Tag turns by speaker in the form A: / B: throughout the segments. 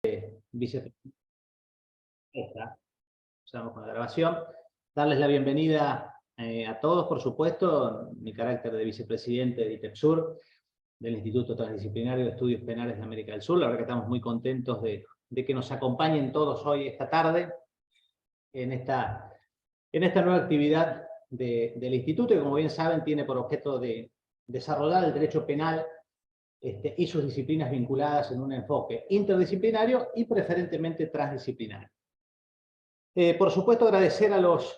A: Vicepresidente, empezamos con la grabación. Darles la bienvenida a todos, por supuesto, en mi carácter de vicepresidente de ITEPSUR, del Instituto Transdisciplinario de Estudios Penales de América del Sur. La verdad que estamos muy contentos de que nos acompañen todos hoy, esta tarde, en esta nueva actividad del Instituto, que como bien saben tiene por objeto de desarrollar el derecho penal y sus disciplinas vinculadas en un enfoque interdisciplinario y preferentemente transdisciplinario. Por supuesto, agradecer a los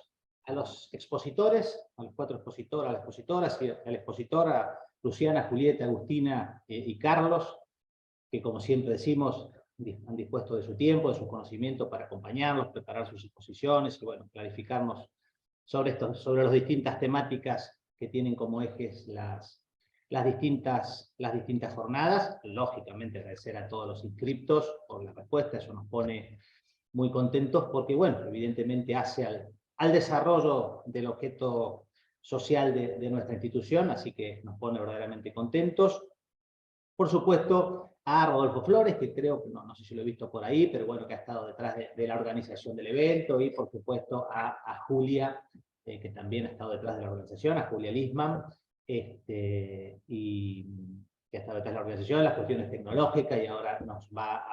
A: expositores, a los 4 expositores, a las expositoras y al expositor, a Luciana, Julieta, Agustina y Carlos, que como siempre decimos, han dispuesto de su tiempo, de su conocimiento para acompañarnos, preparar sus exposiciones y bueno, clarificarnos sobre las distintas temáticas que tienen como ejes las distintas jornadas. Lógicamente agradecer a todos los inscriptos por la respuesta, eso nos pone muy contentos porque, bueno, evidentemente hace al desarrollo del objeto social de nuestra institución, así que nos pone verdaderamente contentos. Por supuesto, a Rodolfo Flores, que creo que no sé si lo he visto por ahí, pero bueno, que ha estado detrás de la organización del evento, y por supuesto a Julia, que también ha estado detrás de la organización, a Julia Lisman, y que ha estado detrás de la organización, las cuestiones tecnológicas, y ahora nos va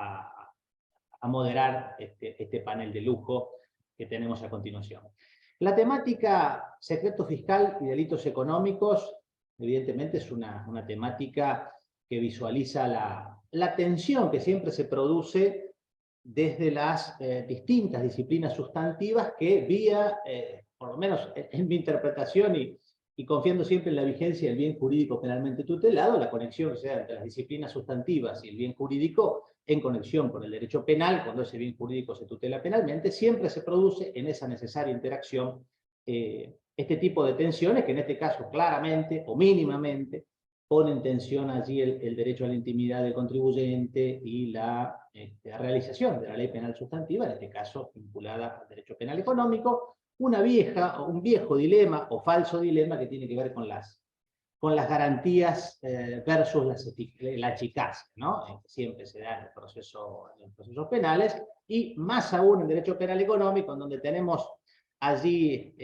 A: a moderar este panel de lujo que tenemos a continuación. La temática secreto fiscal y delitos económicos, evidentemente es una temática que visualiza la tensión que siempre se produce desde las distintas disciplinas sustantivas que vía, por lo menos en mi interpretación y confiando siempre en la vigencia del bien jurídico penalmente tutelado, la conexión que se da entre las disciplinas sustantivas y el bien jurídico en conexión con el derecho penal, cuando ese bien jurídico se tutela penalmente, siempre se produce en esa necesaria interacción este tipo de tensiones que en este caso claramente o mínimamente pone en tensión allí el derecho a la intimidad del contribuyente y la realización de la ley penal sustantiva, en este caso vinculada al derecho penal económico, un viejo dilema o falso dilema que tiene que ver con las garantías versus la eficacia, ¿no? Siempre se da en los procesos penales, y más aún en derecho penal económico, en donde tenemos allí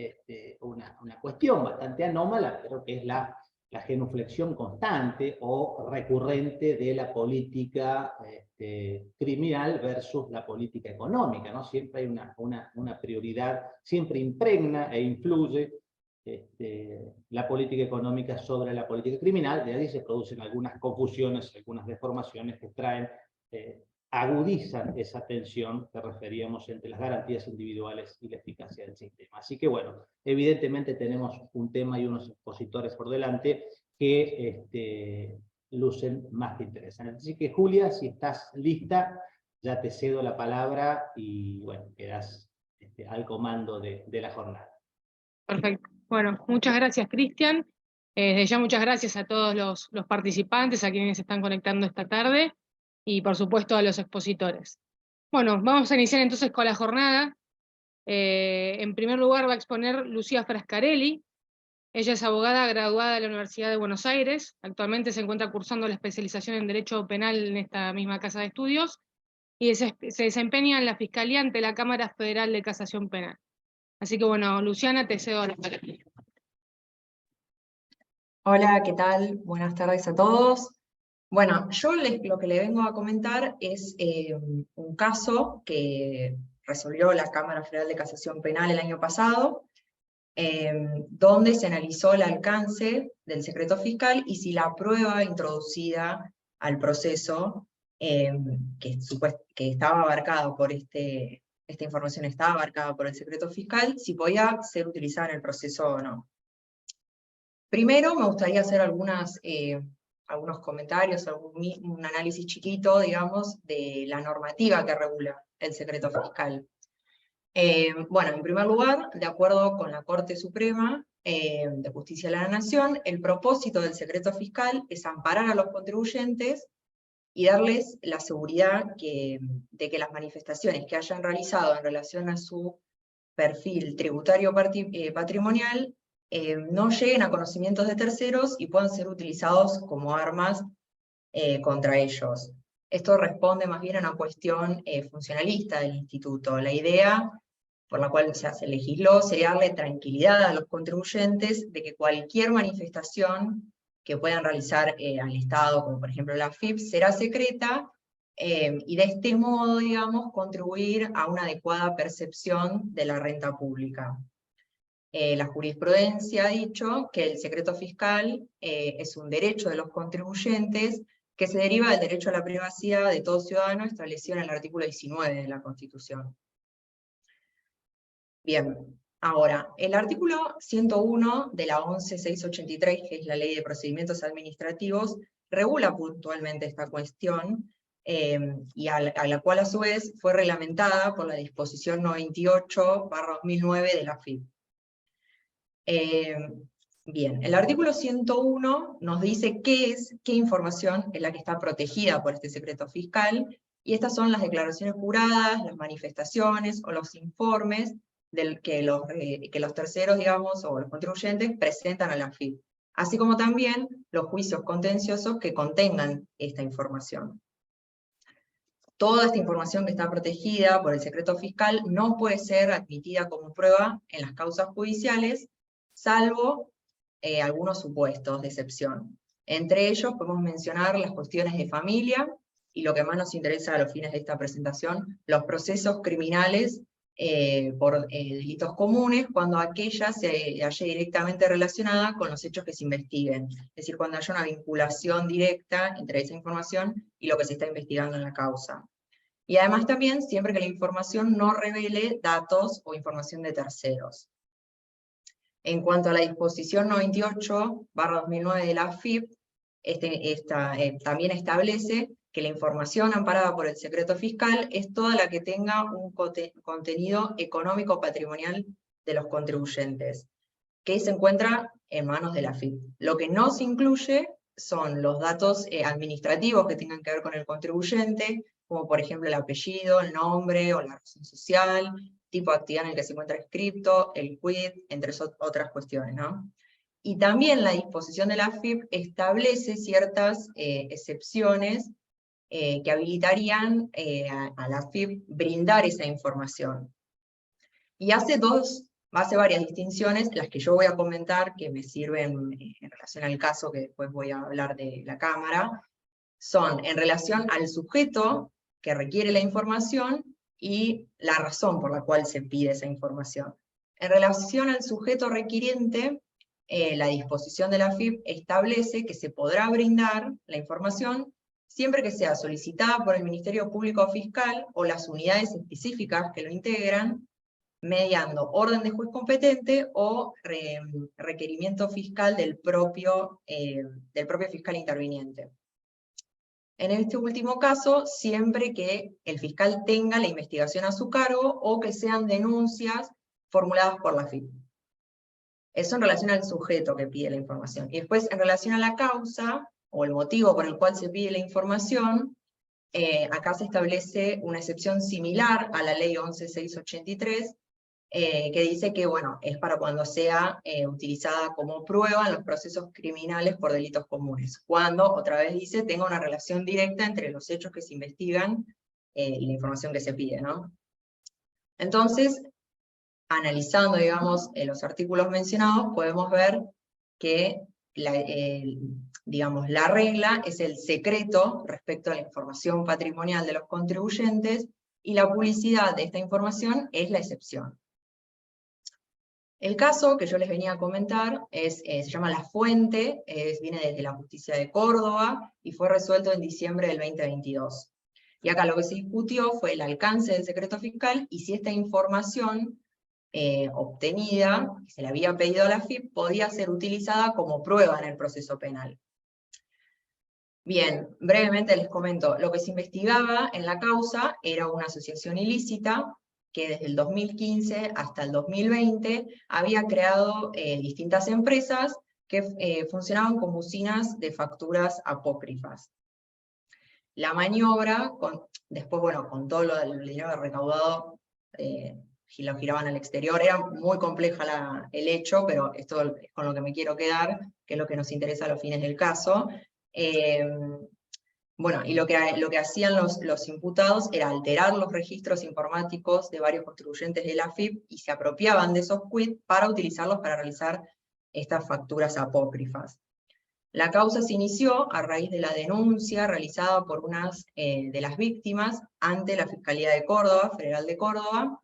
A: una cuestión bastante anómala, pero que es la genuflexión constante o recurrente de la política criminal versus la política económica, ¿no? Siempre hay una prioridad, siempre impregna e influye la política económica sobre la política criminal. De ahí se producen algunas confusiones, algunas deformaciones que agudizan esa tensión que referíamos entre las garantías individuales y la eficacia del sistema. Así que bueno, evidentemente tenemos un tema y unos expositores por delante que lucen más que interesantes. Así que Julia, si estás lista, ya te cedo la palabra y bueno, quedas al comando de la jornada.
B: Perfecto. Bueno, muchas gracias, Cristian. Desde ya muchas gracias a todos los participantes, a quienes se están conectando esta tarde, y por supuesto a los expositores. Bueno, vamos a iniciar entonces con la jornada. En primer lugar va a exponer Lucía Frascarelli. Ella es abogada graduada de la Universidad de Buenos Aires. Actualmente se encuentra cursando la especialización en Derecho Penal en esta misma casa de estudios, y se desempeña en la Fiscalía ante la Cámara Federal de Casación Penal. Así que bueno, Luciana, te cedo la palabra.
C: Hola, ¿qué tal? Buenas tardes a todos. Bueno, yo lo que le vengo a comentar es un caso que resolvió la Cámara Federal de Casación Penal el año pasado, donde se analizó el alcance del secreto fiscal y si la prueba introducida al proceso, que estaba abarcado por esta información estaba abarcada por el secreto fiscal, si podía ser utilizada en el proceso o no. Primero me gustaría hacer algunos comentarios, un análisis chiquito, digamos, de la normativa que regula el secreto fiscal. Bueno, en primer lugar, de acuerdo con la Corte Suprema de Justicia de la Nación, el propósito del secreto fiscal es amparar a los contribuyentes y darles la seguridad de que las manifestaciones que hayan realizado en relación a su perfil tributario patrimonial no lleguen a conocimientos de terceros y puedan ser utilizados como armas contra ellos. Esto responde más bien a una cuestión funcionalista del instituto. La idea por la cual se legisló sería darle tranquilidad a los contribuyentes de que cualquier manifestación que puedan realizar al Estado, como por ejemplo la AFIP, será secreta, y de este modo, digamos, contribuir a una adecuada percepción de la renta pública. La jurisprudencia ha dicho que el secreto fiscal es un derecho de los contribuyentes que se deriva del derecho a la privacidad de todo ciudadano establecido en el artículo 19 de la Constitución. Bien, ahora, el artículo 101 de la 11683, que es la Ley de Procedimientos Administrativos, regula puntualmente esta cuestión, y a la cual a su vez fue reglamentada por la disposición 98/2009 de la AFIP. Bien, el artículo 101 nos dice qué información es la que está protegida por este secreto fiscal, y estas son las declaraciones juradas, las manifestaciones o los informes que los terceros, digamos, o los contribuyentes presentan a la AFIP, así como también los juicios contenciosos que contengan esta información. Toda esta información que está protegida por el secreto fiscal no puede ser admitida como prueba en las causas judiciales, salvo algunos supuestos de excepción. Entre ellos podemos mencionar las cuestiones de familia, y lo que más nos interesa a los fines de esta presentación, los procesos criminales por delitos comunes, cuando aquella se halle directamente relacionada con los hechos que se investiguen. Es decir, cuando haya una vinculación directa entre esa información y lo que se está investigando en la causa. Y además también, siempre que la información no revele datos o información de terceros. En cuanto a la disposición 98/2009 de la AFIP, también establece que la información amparada por el secreto fiscal es toda la que tenga un contenido económico patrimonial de los contribuyentes, que se encuentra en manos de la AFIP. Lo que no se incluye son los datos administrativos que tengan que ver con el contribuyente, como por ejemplo el apellido, el nombre o la razón social, tipo de actividad en el que se encuentra inscripto, el quid, entre otras cuestiones, ¿no? Y también la disposición de la AFIP establece ciertas excepciones que habilitarían a la AFIP brindar esa información. Y hace varias distinciones, las que yo voy a comentar, que me sirven en relación al caso que después voy a hablar de la Cámara, son en relación al sujeto que requiere la información y la razón por la cual se pide esa información. En relación al sujeto requiriente, la disposición de la AFIP establece que se podrá brindar la información siempre que sea solicitada por el Ministerio Público Fiscal o las unidades específicas que lo integran, mediando orden de juez competente o requerimiento fiscal del propio fiscal interviniente. En este último caso, siempre que el fiscal tenga la investigación a su cargo o que sean denuncias formuladas por la AFIP. Eso en relación al sujeto que pide la información. Y después, en relación a la causa, o el motivo por el cual se pide la información, acá se establece una excepción similar a la ley 11683, que dice que, bueno, es para cuando sea utilizada como prueba en los procesos criminales por delitos comunes. Cuando, otra vez dice, tenga una relación directa entre los hechos que se investigan y la información que se pide, ¿no? Entonces, analizando, digamos, los artículos mencionados, podemos ver que la regla es el secreto respecto a la información patrimonial de los contribuyentes, y la publicidad de esta información es la excepción. El caso que yo les venía a comentar se llama La Fuente, viene desde la Justicia de Córdoba, y fue resuelto en diciembre del 2022. Y acá lo que se discutió fue el alcance del secreto fiscal, y si esta información obtenida, que se le había pedido a la AFIP, podía ser utilizada como prueba en el proceso penal. Bien, brevemente les comento, lo que se investigaba en la causa era una asociación ilícita, que desde el 2015 hasta el 2020 había creado distintas empresas que funcionaban como usinas de facturas apócrifas. La maniobra, después, bueno, con todo el dinero recaudado, lo giraban al exterior, era muy compleja el hecho, pero esto es con lo que me quiero quedar, que es lo que nos interesa a los fines del caso. Bueno, y lo que hacían los imputados era alterar los registros informáticos de varios contribuyentes de la AFIP y se apropiaban de esos quits para utilizarlos para realizar estas facturas apócrifas. La causa se inició a raíz de la denuncia realizada por unas de las víctimas ante la Fiscalía de Córdoba, Federal de Córdoba,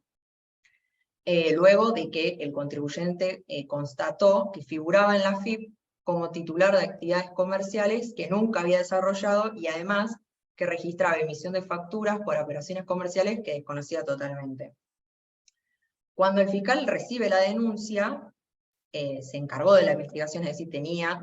C: luego de que el contribuyente constató que figuraba en la AFIP como titular de actividades comerciales que nunca había desarrollado y además que registraba emisión de facturas por operaciones comerciales que desconocía totalmente. Cuando el fiscal recibe la denuncia, se encargó de la investigación, es decir,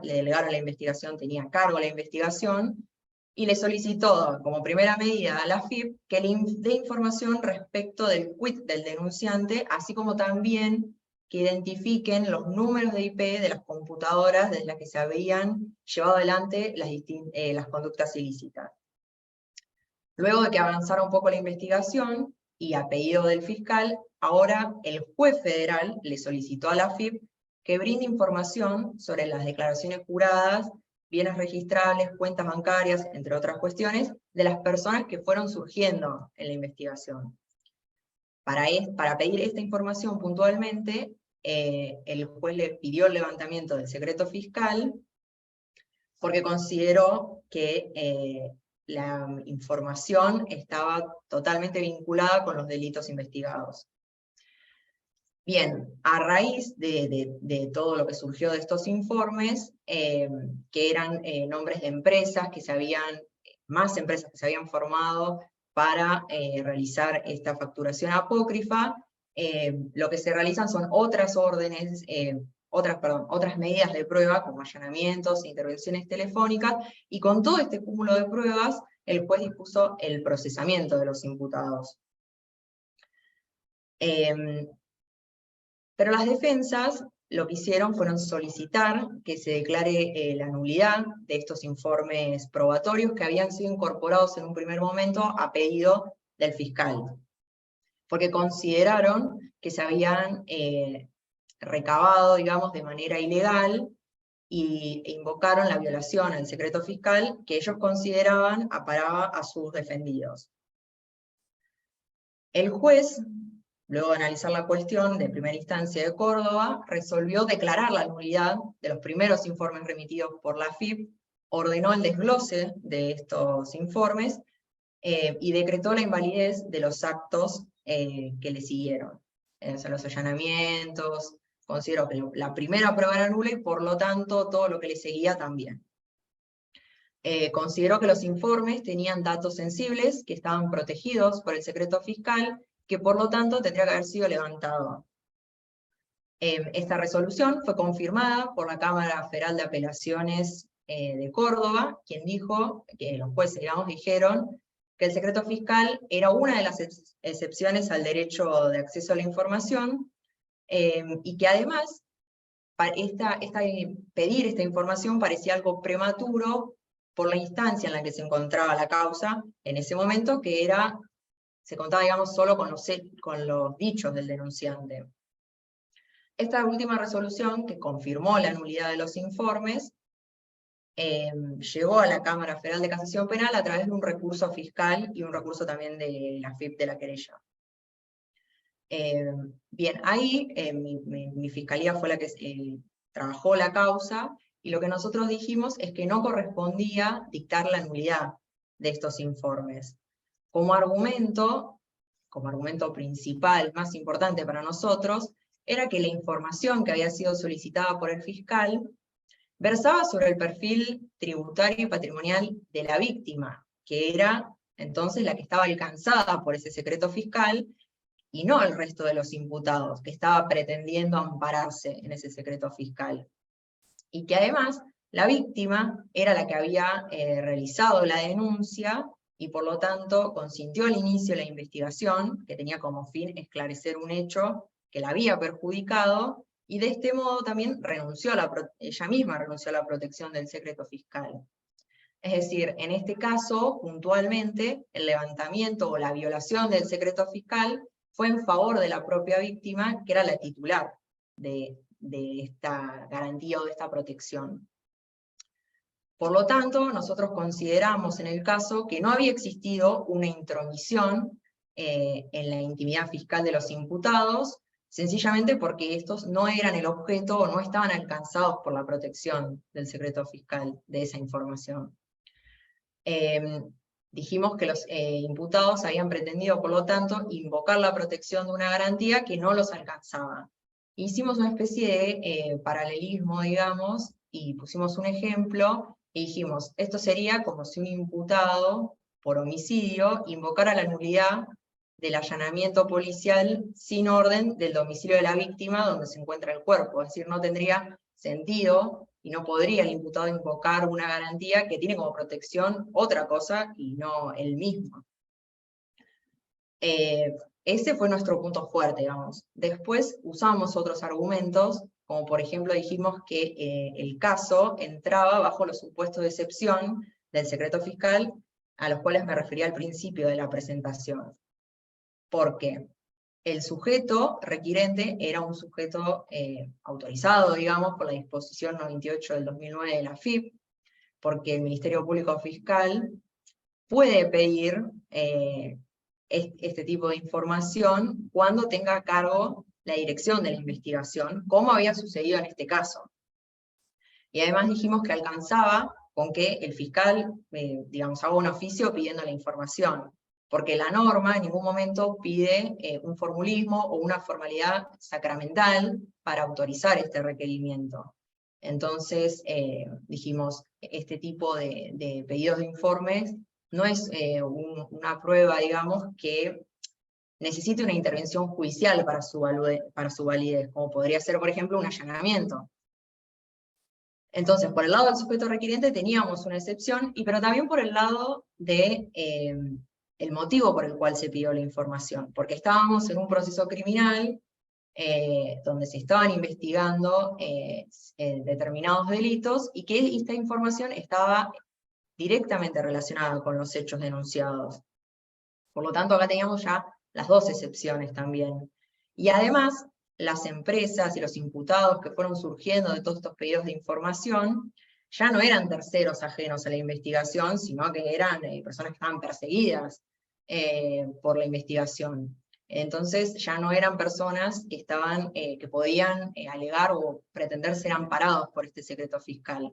C: le delegaron la investigación, tenía a cargo la investigación, y le solicitó como primera medida a la AFIP que le dé información respecto del quit del denunciante, así como también que identifiquen los números de IP de las computadoras desde las que se habían llevado adelante las conductas ilícitas. Luego de que avanzara un poco la investigación, y a pedido del fiscal, ahora el juez federal le solicitó a la AFIP que brinde información sobre las declaraciones juradas, bienes registrables, cuentas bancarias, entre otras cuestiones, de las personas que fueron surgiendo en la investigación. Para pedir esta información puntualmente, el juez le pidió el levantamiento del secreto fiscal, porque consideró que la información estaba totalmente vinculada con los delitos investigados. Bien, a raíz de todo lo que surgió de estos informes, que eran nombres de empresas más empresas que se habían formado para realizar esta facturación apócrifa, lo que se realizan son otras órdenes, otras medidas de prueba, como allanamientos, intervenciones telefónicas, y con todo este cúmulo de pruebas, el juez dispuso el procesamiento de los imputados. Pero las defensas lo que hicieron fueron solicitar que se declare la nulidad de estos informes probatorios que habían sido incorporados en un primer momento a pedido del fiscal, porque consideraron que se habían recabado, digamos, de manera ilegal, e invocaron la violación al secreto fiscal que ellos consideraban amparaba a sus defendidos. El juez, luego de analizar la cuestión de primera instancia de Córdoba, resolvió declarar la nulidad de los primeros informes remitidos por la AFIP, ordenó el desglose de estos informes y decretó la invalidez de los actos que le siguieron. Son los allanamientos, consideró que la primera prueba era nula y por lo tanto todo lo que le seguía también. Consideró que los informes tenían datos sensibles que estaban protegidos por el secreto fiscal, que por lo tanto tendría que haber sido levantado. Esta resolución fue confirmada por la Cámara Federal de Apelaciones de Córdoba, quien dijo, que los jueces, digamos, dijeron que el secreto fiscal era una de las excepciones al derecho de acceso a la información, y que además pedir esta información parecía algo prematuro por la instancia en la que se encontraba la causa en ese momento, que se contaba, digamos, solo con los dichos del denunciante. Esta última resolución, que confirmó la nulidad de los informes, llegó a la Cámara Federal de Casación Penal a través de un recurso fiscal y un recurso también de la AFIP de la querella. Bien, ahí mi fiscalía fue la que trabajó la causa, y lo que nosotros dijimos es que no correspondía dictar la nulidad de estos informes. Como argumento principal, más importante para nosotros, era que la información que había sido solicitada por el fiscal versaba sobre el perfil tributario y patrimonial de la víctima, que era entonces la que estaba alcanzada por ese secreto fiscal, y no el resto de los imputados, que estaba pretendiendo ampararse en ese secreto fiscal. Y que además la víctima era la que había realizado la denuncia, y por lo tanto consintió al inicio de la investigación, que tenía como fin esclarecer un hecho que la había perjudicado, y de este modo también ella misma renunció a la protección del secreto fiscal. Es decir, en este caso, puntualmente, el levantamiento o la violación del secreto fiscal fue en favor de la propia víctima, que era la titular de esta garantía o de esta protección. Por lo tanto, nosotros consideramos en el caso que no había existido una intromisión en la intimidad fiscal de los imputados, sencillamente porque estos no eran el objeto o no estaban alcanzados por la protección del secreto fiscal de esa información. Dijimos que los imputados habían pretendido, por lo tanto, invocar la protección de una garantía que no los alcanzaba. Hicimos una especie de paralelismo, digamos, y pusimos un ejemplo, y dijimos, esto sería como si un imputado, por homicidio, invocara la nulidad del allanamiento policial sin orden del domicilio de la víctima donde se encuentra el cuerpo, es decir, no tendría sentido, y no podría el imputado invocar una garantía que tiene como protección otra cosa y no él mismo. Ese fue nuestro punto fuerte, digamos. Después usamos otros argumentos, como por ejemplo dijimos que el caso entraba bajo los supuestos de excepción del secreto fiscal, a los cuales me refería al principio de la presentación. Porque el sujeto requirente era un sujeto autorizado, digamos, por la disposición 98 del 2009 de la AFIP, porque el Ministerio Público Fiscal puede pedir este tipo de información cuando tenga a cargo la dirección de la investigación, como había sucedido en este caso. Y además dijimos que alcanzaba con que el fiscal, digamos, haga un oficio pidiendo la información, porque la norma en ningún momento pide un formulismo o una formalidad sacramental para autorizar este requerimiento. Entonces, dijimos, este tipo de pedidos de informes no es una prueba, digamos, que necesite una intervención judicial para su validez, como podría ser, por ejemplo, un allanamiento. Entonces, por el lado del sujeto requiriente teníamos una excepción, pero también por el lado de el motivo por el cual se pidió la información, porque estábamos en un proceso criminal donde se estaban investigando determinados delitos, y que esta información estaba directamente relacionada con los hechos denunciados. Por lo tanto, acá teníamos ya las dos excepciones también. Y además, las empresas y los imputados que fueron surgiendo de todos estos pedidos de información, ya no eran terceros ajenos a la investigación, sino que eran personas que estaban perseguidas por la investigación. Entonces ya no eran personas que que podían alegar o pretender ser amparados por este secreto fiscal.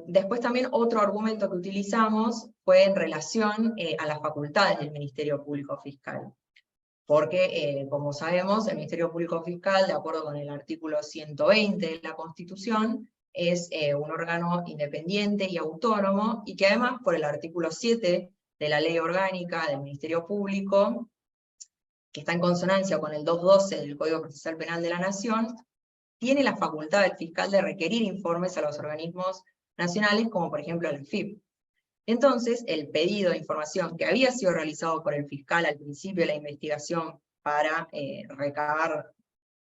C: Después también otro argumento que utilizamos fue en relación a las facultades del Ministerio Público Fiscal. Porque, como sabemos, el Ministerio Público Fiscal, de acuerdo con el artículo 120 de la Constitución, es un órgano independiente y autónomo, y que además, por el artículo 7 de la Ley Orgánica del Ministerio Público, que está en consonancia con el 212 del Código Procesal Penal de la Nación, tiene la facultad del fiscal de requerir informes a los organismos nacionales, como por ejemplo la AFIP. Entonces, el pedido de información que había sido realizado por el fiscal al principio de la investigación para recabar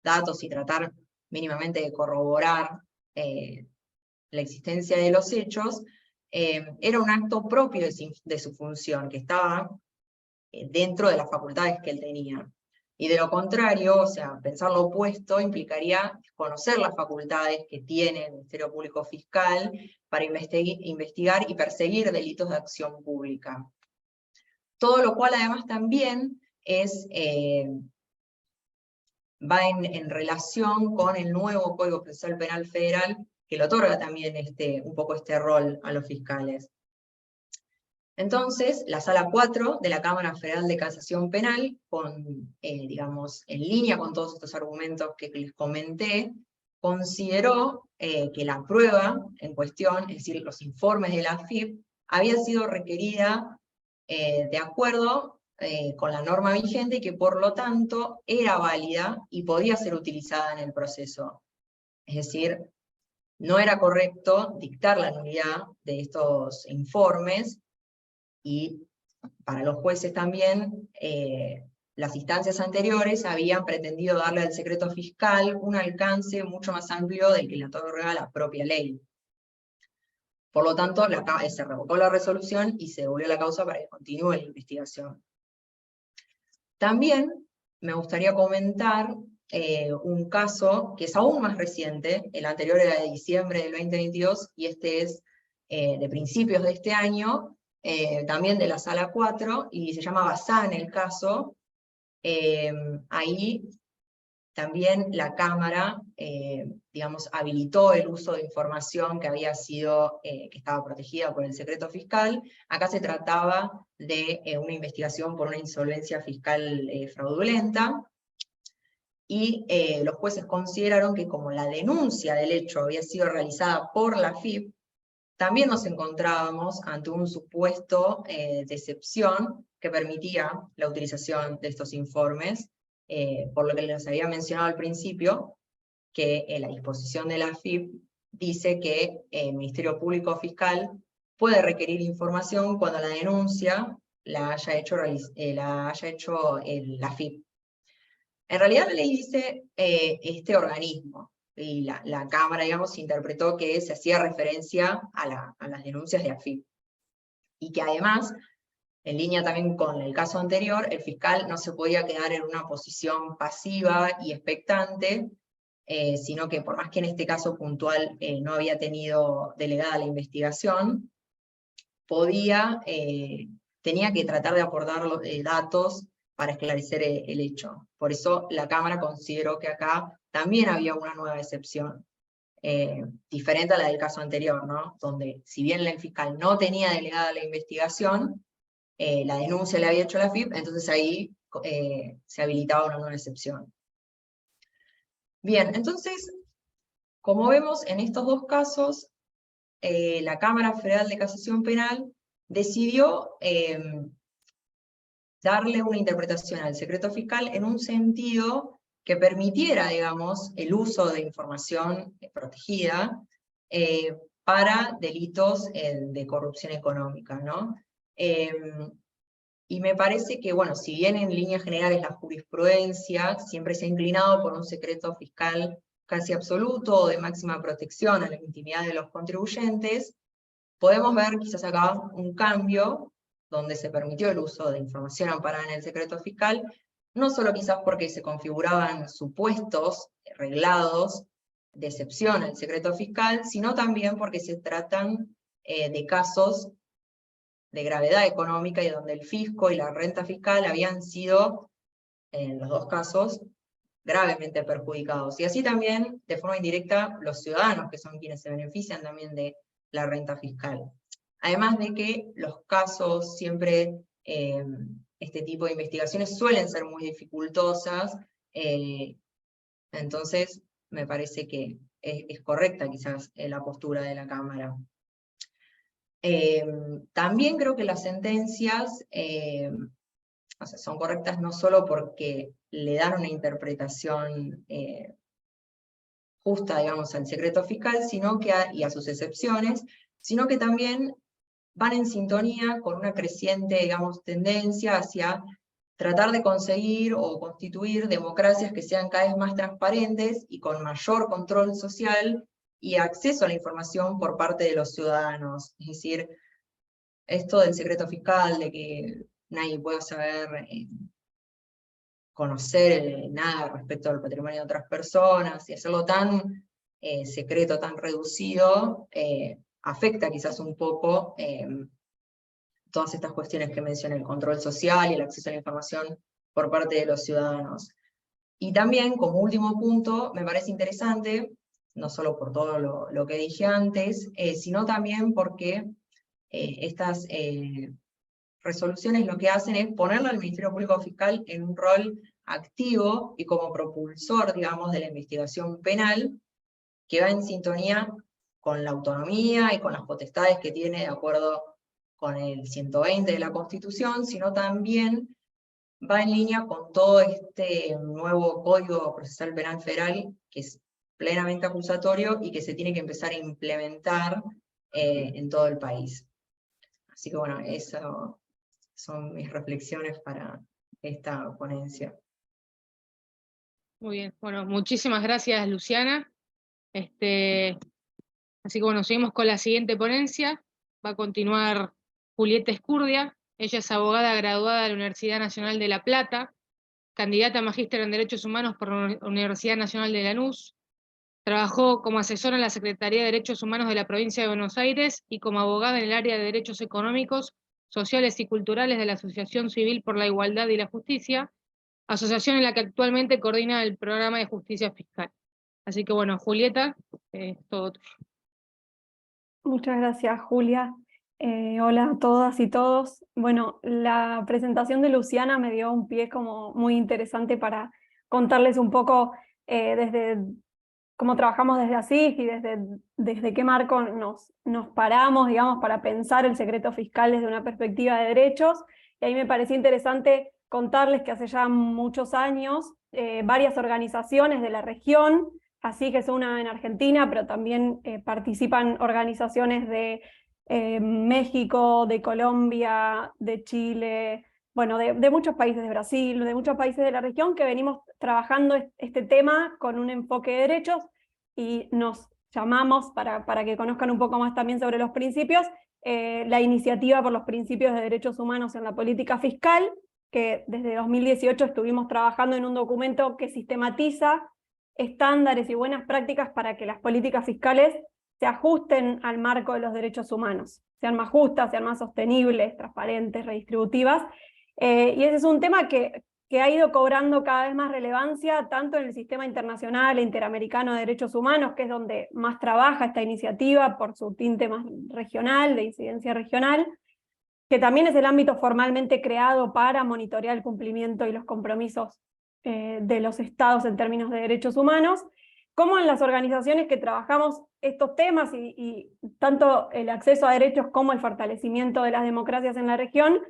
C: datos y tratar mínimamente de corroborar la existencia de los hechos, era un acto propio de su función, que estaba dentro de las facultades que él tenía. Y de lo contrario, o sea, pensar lo opuesto implicaría conocer las facultades que tiene el Ministerio Público Fiscal para investigar y perseguir delitos de acción pública. Todo lo cual además también va en relación con el nuevo Código Procesal Penal Federal, que le otorga también un poco este rol a los fiscales. Entonces, la Sala 4 de la Cámara Federal de Casación Penal, digamos, en línea con todos estos argumentos que les comenté, consideró que la prueba en cuestión, es decir, los informes de la AFIP, había sido requerida de acuerdo con la norma vigente, y que por lo tanto era válida y podía ser utilizada en el proceso. Es decir, no era correcto dictar la nulidad de estos informes, y para los jueces también, las instancias anteriores habían pretendido darle al secreto fiscal un alcance mucho más amplio del que le otorga la propia ley. Por lo tanto, se revocó la resolución y se devolvió la causa para que continúe la investigación. También me gustaría comentar un caso que es aún más reciente, el anterior era de diciembre del 2022, y este es de principios de este año, también de la Sala 4, y se llama Bazán el caso. Ahí también la Cámara, digamos, habilitó el uso de información que había sido, que estaba protegida por el secreto fiscal. Acá se trataba de una investigación por una insolvencia fiscal fraudulenta, y los jueces consideraron que como la denuncia del hecho había sido realizada por la AFIP, también nos encontrábamos ante un supuesto de excepción que permitía la utilización de estos informes, por lo que les había mencionado al principio, que la disposición de la AFIP dice que el Ministerio Público Fiscal puede requerir información cuando la denuncia la haya hecho la AFIP. En realidad la ley dice este organismo, y la Cámara, digamos, interpretó que se hacía referencia a las denuncias de AFIP. Y que además, en línea también con el caso anterior, el fiscal no se podía quedar en una posición pasiva y expectante, sino que por más que en este caso puntual no había tenido delegada la investigación, tenía que tratar de aportar los datos para esclarecer el hecho. Por eso la Cámara consideró que acá también había una nueva excepción, diferente a la del caso anterior, ¿no? Donde si bien el fiscal no tenía delegada la investigación, la denuncia le había hecho la AFIP, entonces ahí se habilitaba una nueva excepción. Bien, entonces, como vemos en estos dos casos, la Cámara Federal de Casación Penal decidió darle una interpretación al secreto fiscal en un sentido que permitiera, digamos, el uso de información protegida para delitos de corrupción económica, ¿no? Y me parece que, bueno, si bien en líneas generales la jurisprudencia siempre se ha inclinado por un secreto fiscal casi absoluto o de máxima protección a la intimidad de los contribuyentes, podemos ver quizás acá un cambio donde se permitió el uso de información amparada en el secreto fiscal, no solo quizás porque se configuraban supuestos reglados de excepción al secreto fiscal, sino también porque se tratan de casos de gravedad económica y donde el fisco y la renta fiscal habían sido, en los dos casos, gravemente perjudicados. Y así también, de forma indirecta, los ciudadanos, que son quienes se benefician también de la renta fiscal. Además de que los casos siempre, este tipo de investigaciones suelen ser muy dificultosas, entonces me parece que es correcta quizás la postura de la Cámara. También creo que las sentencias o sea, son correctas no solo porque le dan una interpretación justa, digamos, al secreto fiscal, sino que y a sus excepciones, sino que también van en sintonía con una creciente, digamos, tendencia hacia tratar de conseguir o constituir democracias que sean cada vez más transparentes y con mayor control social y acceso a la información por parte de los ciudadanos. Es decir, esto del secreto fiscal, de que nadie pueda saber, conocer nada respecto al patrimonio de otras personas, y hacerlo tan secreto, tan reducido, afecta quizás un poco todas estas cuestiones que mencioné, el control social y el acceso a la información por parte de los ciudadanos. Y también, como último punto, me parece interesante, no solo por todo lo que dije antes, sino también porque estas resoluciones lo que hacen es ponerle al Ministerio Público Fiscal en un rol activo y como propulsor, digamos, de la investigación penal, que va en sintonía con la autonomía y con las potestades que tiene de acuerdo con el 120 de la Constitución, sino también va en línea con todo este nuevo Código Procesal Penal Federal, que es plenamente acusatorio y que se tiene que empezar a implementar en todo el país. Así que bueno, eso son mis reflexiones para esta ponencia.
B: Muy bien, bueno, muchísimas gracias, Luciana. Así que bueno, seguimos con la siguiente ponencia. Va a continuar Julieta Escurdia. Ella es abogada graduada de la Universidad Nacional de La Plata. candidata a magíster en Derechos Humanos por la Universidad Nacional de Lanús. Trabajó como asesora en la Secretaría de Derechos Humanos de la provincia de Buenos Aires y como abogada en el área de Derechos Económicos, Sociales y Culturales de la Asociación Civil por la Igualdad y la Justicia, asociación en la que actualmente coordina el programa de justicia fiscal. Así que bueno, Julieta, todo tuyo.
D: Muchas gracias, Julia. Hola a todas y todos. Bueno, la presentación de Luciana me dio un pie como muy interesante para contarles un poco desde cómo trabajamos desde ASIG y desde qué marco nos paramos, digamos, para pensar el secreto fiscal desde una perspectiva de derechos. Y ahí me pareció interesante contarles que hace ya muchos años varias organizaciones de la región, ASIG es una en Argentina, pero también participan organizaciones de México, de Colombia, de Chile, bueno, de muchos países, de Brasil, de muchos países de la región, que venimos trabajando este tema con un enfoque de derechos, y nos llamamos, para que conozcan un poco más también sobre los principios, la Iniciativa por los Principios de Derechos Humanos en la Política Fiscal, que desde 2018 estuvimos trabajando en un documento que sistematiza estándares y buenas prácticas para que las políticas fiscales se ajusten al marco de los derechos humanos, sean más justas, sean más sostenibles, transparentes, redistributivas. Y ese es un tema que ha ido cobrando cada vez más relevancia, tanto en el sistema internacional e interamericano de derechos humanos, que es donde más trabaja esta iniciativa por su tinte más regional, de incidencia regional, que también es el ámbito formalmente creado para monitorear el cumplimiento y los compromisos de los estados en términos de derechos humanos, como en las organizaciones que trabajamos estos temas y tanto el acceso a derechos como el fortalecimiento de las democracias en la región,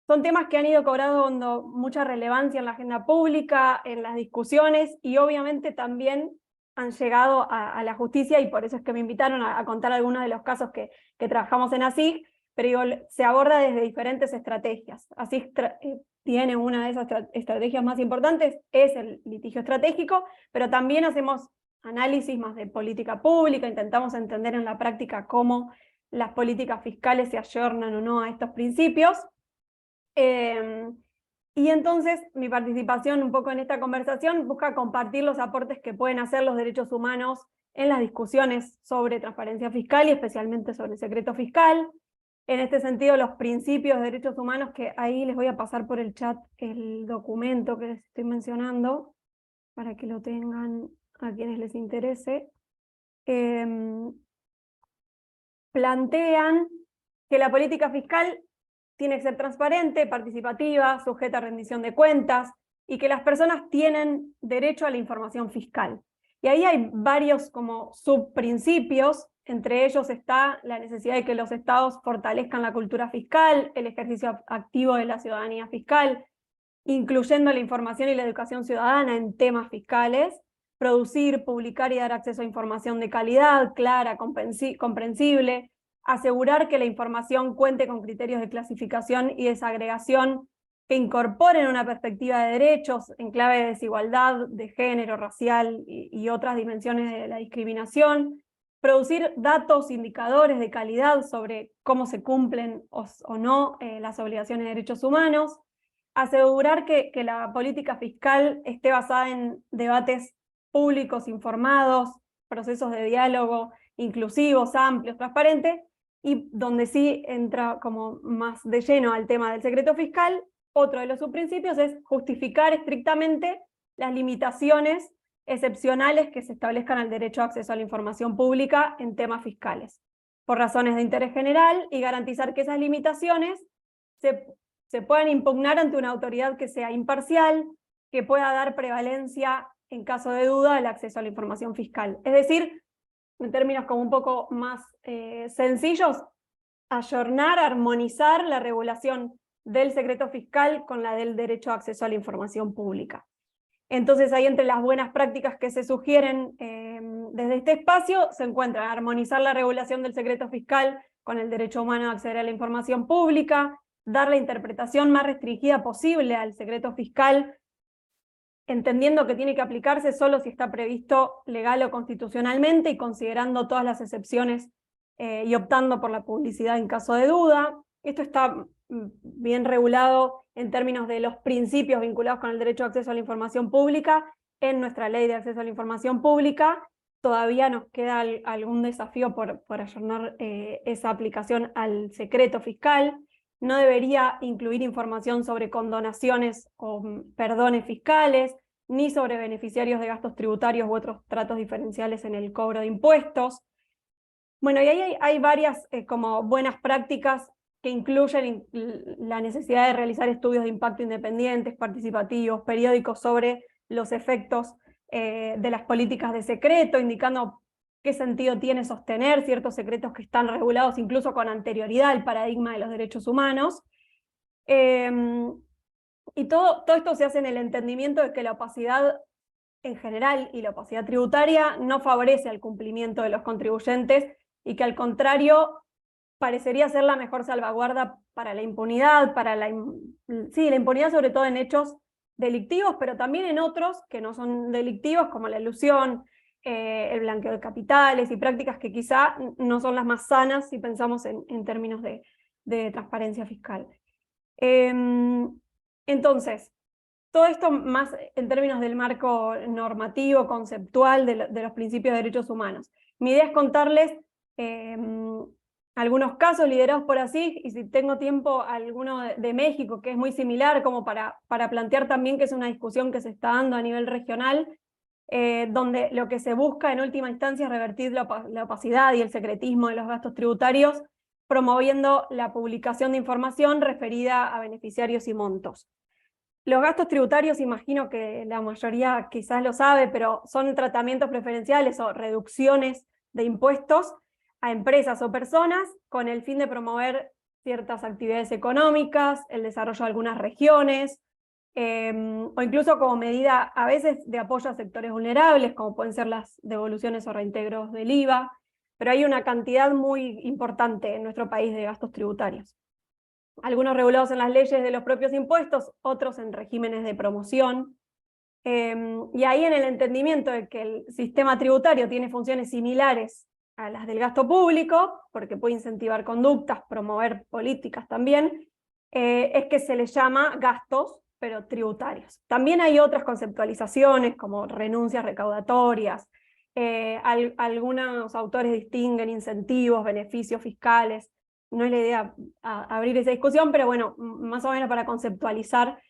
D: son temas que han ido cobrando mucha relevancia en la agenda pública, en las discusiones, y obviamente también han llegado a la justicia, y por eso es que me invitaron a contar algunos de los casos que trabajamos en ASIG, pero digo, se aborda desde diferentes estrategias. ASIG tiene una de esas estrategias más importantes, es el litigio estratégico, pero también hacemos análisis más de política pública, intentamos entender en la práctica cómo las políticas fiscales se ayornan o no a estos principios. Y entonces mi participación un poco en esta conversación busca compartir los aportes que pueden hacer los derechos humanos en las discusiones sobre transparencia fiscal y especialmente sobre el secreto fiscal. En este sentido, los principios de derechos humanos, que ahí les voy a pasar por el chat el documento que les estoy mencionando, para que lo tengan a quienes les interese, plantean que la política fiscal tiene que ser transparente, participativa, sujeta a rendición de cuentas, y que las personas tienen derecho a la información fiscal. Y ahí hay varios como subprincipios. Entre ellos está la necesidad de que los estados fortalezcan la cultura fiscal, el ejercicio activo de la ciudadanía fiscal, incluyendo la información y la educación ciudadana en temas fiscales, producir, publicar y dar acceso a información de calidad, clara, comprensible, asegurar que la información cuente con criterios de clasificación y desagregación que incorporen una perspectiva de derechos en clave de desigualdad, de género, racial y otras dimensiones de la discriminación, producir datos, indicadores de calidad sobre cómo se cumplen o no las obligaciones de derechos humanos, asegurar que la política fiscal esté basada en debates públicos, informados, procesos de diálogo inclusivos, amplios, transparentes, y donde sí entra como más de lleno al tema del secreto fiscal. Otro de los subprincipios es justificar estrictamente las limitaciones excepcionales que se establezcan al derecho a acceso a la información pública en temas fiscales, por razones de interés general, y garantizar que esas limitaciones se puedan impugnar ante una autoridad que sea imparcial, que pueda dar prevalencia en caso de duda al acceso a la información fiscal. Es decir, en términos como un poco más sencillos, ayornar, armonizar la regulación del secreto fiscal con la del derecho a acceso a la información pública. Entonces ahí, entre las buenas prácticas que se sugieren desde este espacio, se encuentra armonizar la regulación del secreto fiscal con el derecho humano a acceder a la información pública, dar la interpretación más restringida posible al secreto fiscal, entendiendo que tiene que aplicarse solo si está previsto legal o constitucionalmente y considerando todas las excepciones y optando por la publicidad en caso de duda. Esto está bien regulado en términos de los principios vinculados con el derecho de acceso a la información pública en nuestra ley de acceso a la información pública. Todavía nos queda algún desafío por ayornar esa aplicación al secreto fiscal. No debería incluir información sobre condonaciones o perdones fiscales, ni sobre beneficiarios de gastos tributarios u otros tratos diferenciales en el cobro de impuestos. Bueno, y ahí hay varias como buenas prácticas que incluyen la necesidad de realizar estudios de impacto independientes, participativos, periódicos sobre los efectos de las políticas de secreto, indicando qué sentido tiene sostener ciertos secretos que están regulados incluso con anterioridad al paradigma de los derechos humanos. Y todo esto se hace en el entendimiento de que la opacidad en general y la opacidad tributaria no favorece al cumplimiento de los contribuyentes y que al contrario parecería ser la mejor salvaguarda para la impunidad, la impunidad sobre todo en hechos delictivos, pero también en otros que no son delictivos, como la elusión, el blanqueo de capitales y prácticas que quizá no son las más sanas si pensamos en términos de transparencia fiscal. Entonces, todo esto más en términos del marco normativo, conceptual de los principios de derechos humanos. Mi idea es contarles algunos casos liderados por ASIG, y si tengo tiempo, alguno de México, que es muy similar, como para plantear también que es una discusión que se está dando a nivel regional, donde lo que se busca en última instancia es revertir la opacidad y el secretismo de los gastos tributarios, promoviendo la publicación de información referida a beneficiarios y montos. Los gastos tributarios, imagino que la mayoría quizás lo sabe, pero son tratamientos preferenciales o reducciones de impuestos a empresas o personas con el fin de promover ciertas actividades económicas, el desarrollo de algunas regiones, o incluso como medida a veces de apoyo a sectores vulnerables, como pueden ser las devoluciones o reintegros del IVA, pero hay una cantidad muy importante en nuestro país de gastos tributarios. Algunos regulados en las leyes de los propios impuestos, otros en regímenes de promoción. Y ahí en el entendimiento de que el sistema tributario tiene funciones similares a las del gasto público, porque puede incentivar conductas, promover políticas también, es que se les llama gastos, pero tributarios. También hay otras conceptualizaciones, como renuncias recaudatorias. Algunos autores distinguen incentivos, beneficios fiscales. No es la idea abrir esa discusión, pero bueno, más o menos para conceptualizar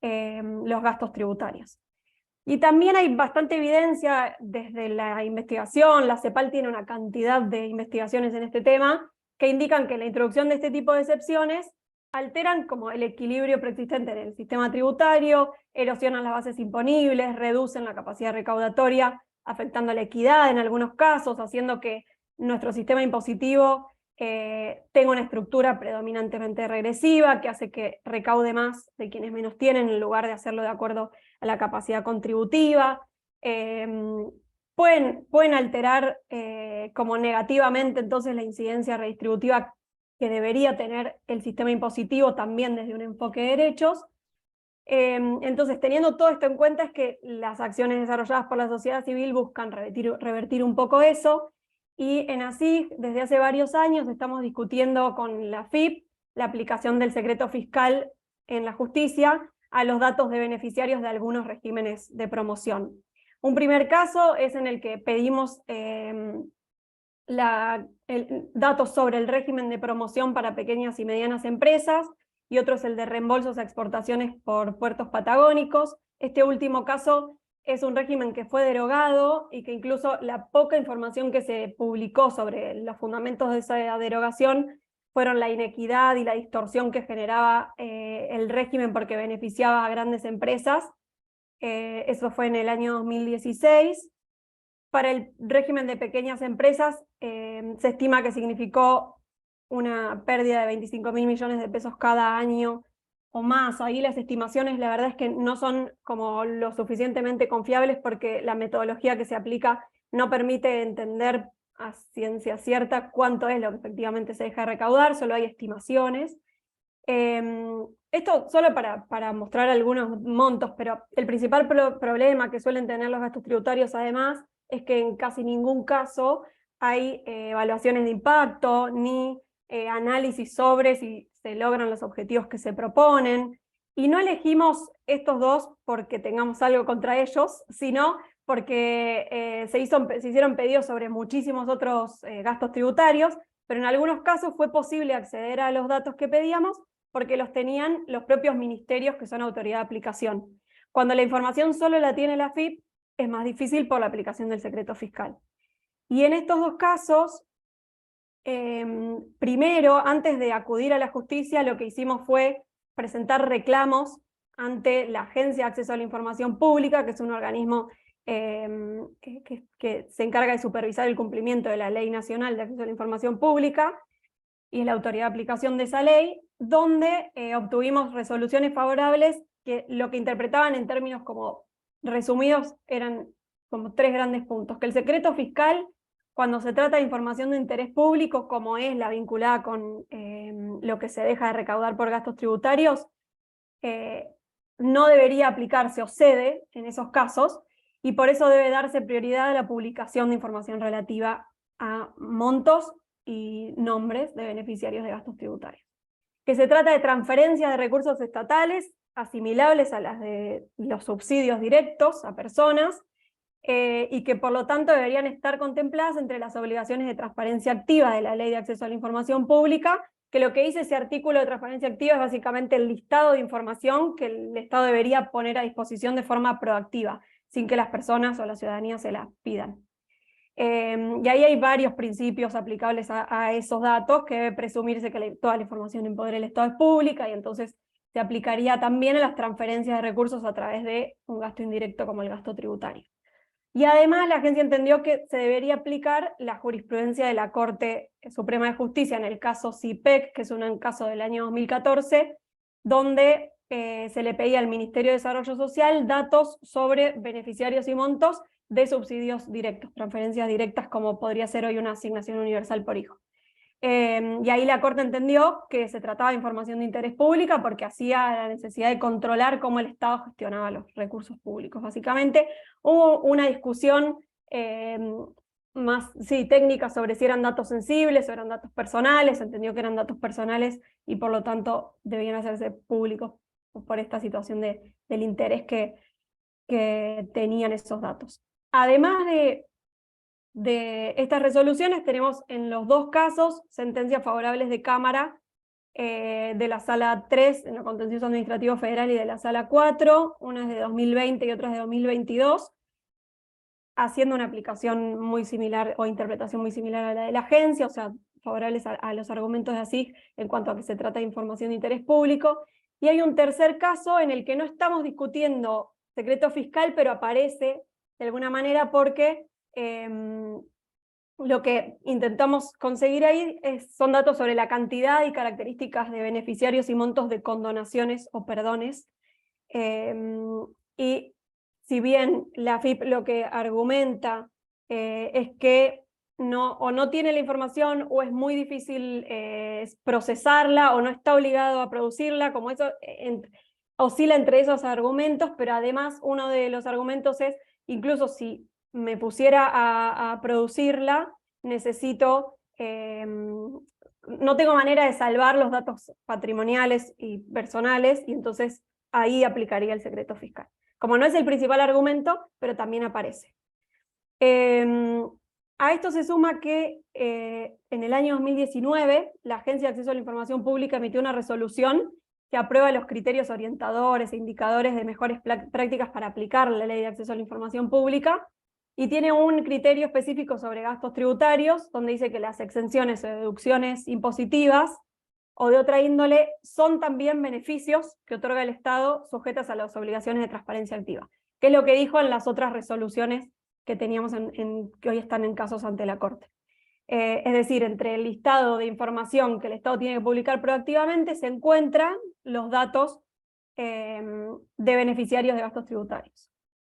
D: los gastos tributarios. Y también hay bastante evidencia desde la investigación. La CEPAL tiene una cantidad de investigaciones en este tema que indican que la introducción de este tipo de excepciones alteran como el equilibrio preexistente en el sistema tributario, erosionan las bases imponibles, reducen la capacidad recaudatoria, afectando la equidad en algunos casos, haciendo que nuestro sistema impositivo tenga una estructura predominantemente regresiva, que hace que recaude más de quienes menos tienen, en lugar de hacerlo de acuerdo a la capacidad contributiva. Pueden alterar como negativamente entonces la incidencia redistributiva que debería tener el sistema impositivo también desde un enfoque de derechos. Entonces, teniendo todo esto en cuenta, es que las acciones desarrolladas por la sociedad civil buscan revertir un poco eso, y en ASIG, desde hace varios años, estamos discutiendo con la FIP la aplicación del secreto fiscal en la justicia a los datos de beneficiarios de algunos regímenes de promoción. Un primer caso es en el que pedimos datos sobre el régimen de promoción para pequeñas y medianas empresas, y otro es el de reembolsos a exportaciones por puertos patagónicos. Este último caso es un régimen que fue derogado y que incluso la poca información que se publicó sobre los fundamentos de esa derogación fueron la inequidad y la distorsión que generaba el régimen porque beneficiaba a grandes empresas. Eso fue en el año 2016. Para el régimen de pequeñas empresas se estima que significó una pérdida de 25.000 millones de pesos cada año o más. Ahí las estimaciones la verdad es que no son como lo suficientemente confiables, porque la metodología que se aplica no permite entender a ciencia cierta cuánto es lo que efectivamente se deja de recaudar, solo hay estimaciones. Esto solo para mostrar algunos montos, pero el principal problema que suelen tener los gastos tributarios además es que en casi ningún caso hay evaluaciones de impacto, ni análisis sobre si se logran los objetivos que se proponen. Y no elegimos estos dos porque tengamos algo contra ellos, sino porque se hicieron pedidos sobre muchísimos otros gastos tributarios, pero en algunos casos fue posible acceder a los datos que pedíamos porque los tenían los propios ministerios que son autoridad de aplicación. Cuando la información solo la tiene la AFIP, es más difícil por la aplicación del secreto fiscal. Y en estos dos casos, primero, antes de acudir a la justicia, lo que hicimos fue presentar reclamos ante la Agencia de Acceso a la Información Pública, que es un organismo que se encarga de supervisar el cumplimiento de la Ley Nacional de Acceso a la Información Pública, y es la autoridad de aplicación de esa ley, donde obtuvimos resoluciones favorables que lo que interpretaban en términos como resumidos eran como 3 grandes puntos: que el secreto fiscal, cuando se trata de información de interés público, como es la vinculada con lo que se deja de recaudar por gastos tributarios, no debería aplicarse o cede en esos casos, y por eso debe darse prioridad a la publicación de información relativa a montos y nombres de beneficiarios de gastos tributarios. Que se trata de transferencias de recursos estatales asimilables a las de los subsidios directos a personas, y que por lo tanto deberían estar contempladas entre las obligaciones de transparencia activa de la Ley de Acceso a la Información Pública, que lo que dice ese artículo de transparencia activa es básicamente el listado de información que el Estado debería poner a disposición de forma proactiva, sin que las personas o la ciudadanía se las pidan. Y ahí hay varios principios aplicables a esos datos, que debe presumirse que toda la información en poder del Estado es pública, y entonces se aplicaría también a las transferencias de recursos a través de un gasto indirecto como el gasto tributario. Y además la agencia entendió que se debería aplicar la jurisprudencia de la Corte Suprema de Justicia en el caso CIPEC, que es un caso del año 2014, donde se le pedía al Ministerio de Desarrollo Social datos sobre beneficiarios y montos de subsidios directos, transferencias directas, como podría ser hoy una asignación universal por hijo. Y ahí la Corte entendió que se trataba de información de interés pública porque hacía la necesidad de controlar cómo el Estado gestionaba los recursos públicos. Básicamente hubo una discusión más técnica sobre si eran datos sensibles o eran datos personales. Se entendió que eran datos personales y por lo tanto debían hacerse públicos por esta situación del interés que tenían esos datos. Además de estas resoluciones, tenemos en los dos casos sentencias favorables de Cámara, de la Sala 3 en lo contencioso administrativo federal y de la Sala 4, una es de 2020 y otra es de 2022, haciendo una aplicación muy similar o interpretación muy similar a la de la agencia, o sea, favorables a los argumentos de ASIG en cuanto a que se trata de información de interés público. Y hay un tercer caso en el que no estamos discutiendo secreto fiscal, pero aparece de alguna manera porque lo que intentamos conseguir ahí son datos sobre la cantidad y características de beneficiarios y montos de condonaciones o perdones. Y si bien la AFIP lo que argumenta es que no tiene la información, o es muy difícil procesarla, o no está obligado a producirla, como eso oscila entre esos argumentos, pero además uno de los argumentos es, incluso si me pusiera a producirla, necesito, no tengo manera de salvar los datos patrimoniales y personales, y entonces ahí aplicaría el secreto fiscal. Como no es el principal argumento, pero también aparece. A esto se suma que en el año 2019 la Agencia de Acceso a la Información Pública emitió una resolución que aprueba los criterios orientadores e indicadores de mejores prácticas para aplicar la Ley de Acceso a la Información Pública, y tiene un criterio específico sobre gastos tributarios, donde dice que las exenciones o deducciones impositivas o de otra índole son también beneficios que otorga el Estado sujetas a las obligaciones de transparencia activa, que es lo que dijo en las otras resoluciones que teníamos que hoy están en casos ante la Corte. Es decir, entre el listado de información que el Estado tiene que publicar proactivamente se encuentran los datos de beneficiarios de gastos tributarios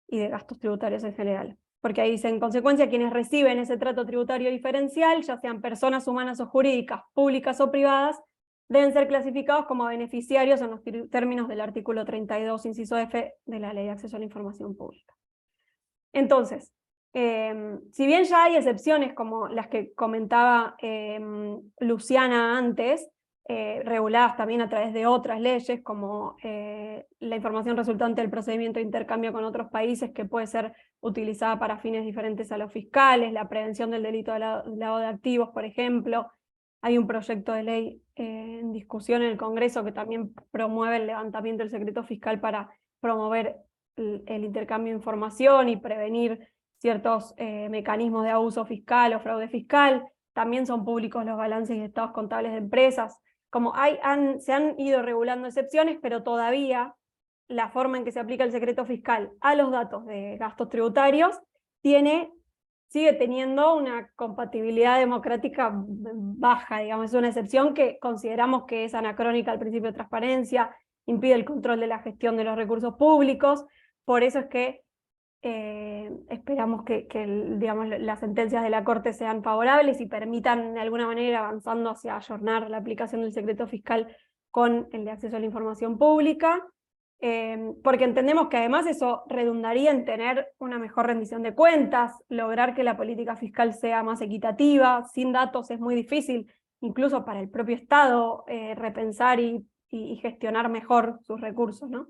D: y de gastos tributarios en general. Porque ahí dice, en consecuencia, quienes reciben ese trato tributario diferencial, ya sean personas humanas o jurídicas, públicas o privadas, deben ser clasificados como beneficiarios en los términos del artículo 32, inciso F, de la Ley de Acceso a la Información Pública. Entonces, si bien ya hay excepciones como las que comentaba Luciana antes, reguladas también a través de otras leyes, como la información resultante del procedimiento de intercambio con otros países, que puede ser utilizada para fines diferentes a los fiscales, la prevención del delito de lavado de activos, por ejemplo. Hay un proyecto de ley en discusión en el Congreso que también promueve el levantamiento del secreto fiscal para promover el intercambio de información y prevenir ciertos mecanismos de abuso fiscal o fraude fiscal. También son públicos los balances y estados contables de empresas. Como se han ido regulando excepciones, pero todavía la forma en que se aplica el secreto fiscal a los datos de gastos tributarios sigue teniendo una compatibilidad democrática baja, digamos. Es una excepción que consideramos que es anacrónica al principio de transparencia, impide el control de la gestión de los recursos públicos. Por eso es que esperamos que digamos, las sentencias de la Corte sean favorables y permitan de alguna manera ir avanzando hacia ayornar la aplicación del secreto fiscal con el de acceso a la información pública, porque entendemos que además eso redundaría en tener una mejor rendición de cuentas, lograr que la política fiscal sea más equitativa. Sin datos es muy difícil, incluso para el propio Estado, repensar y gestionar mejor sus recursos, ¿no?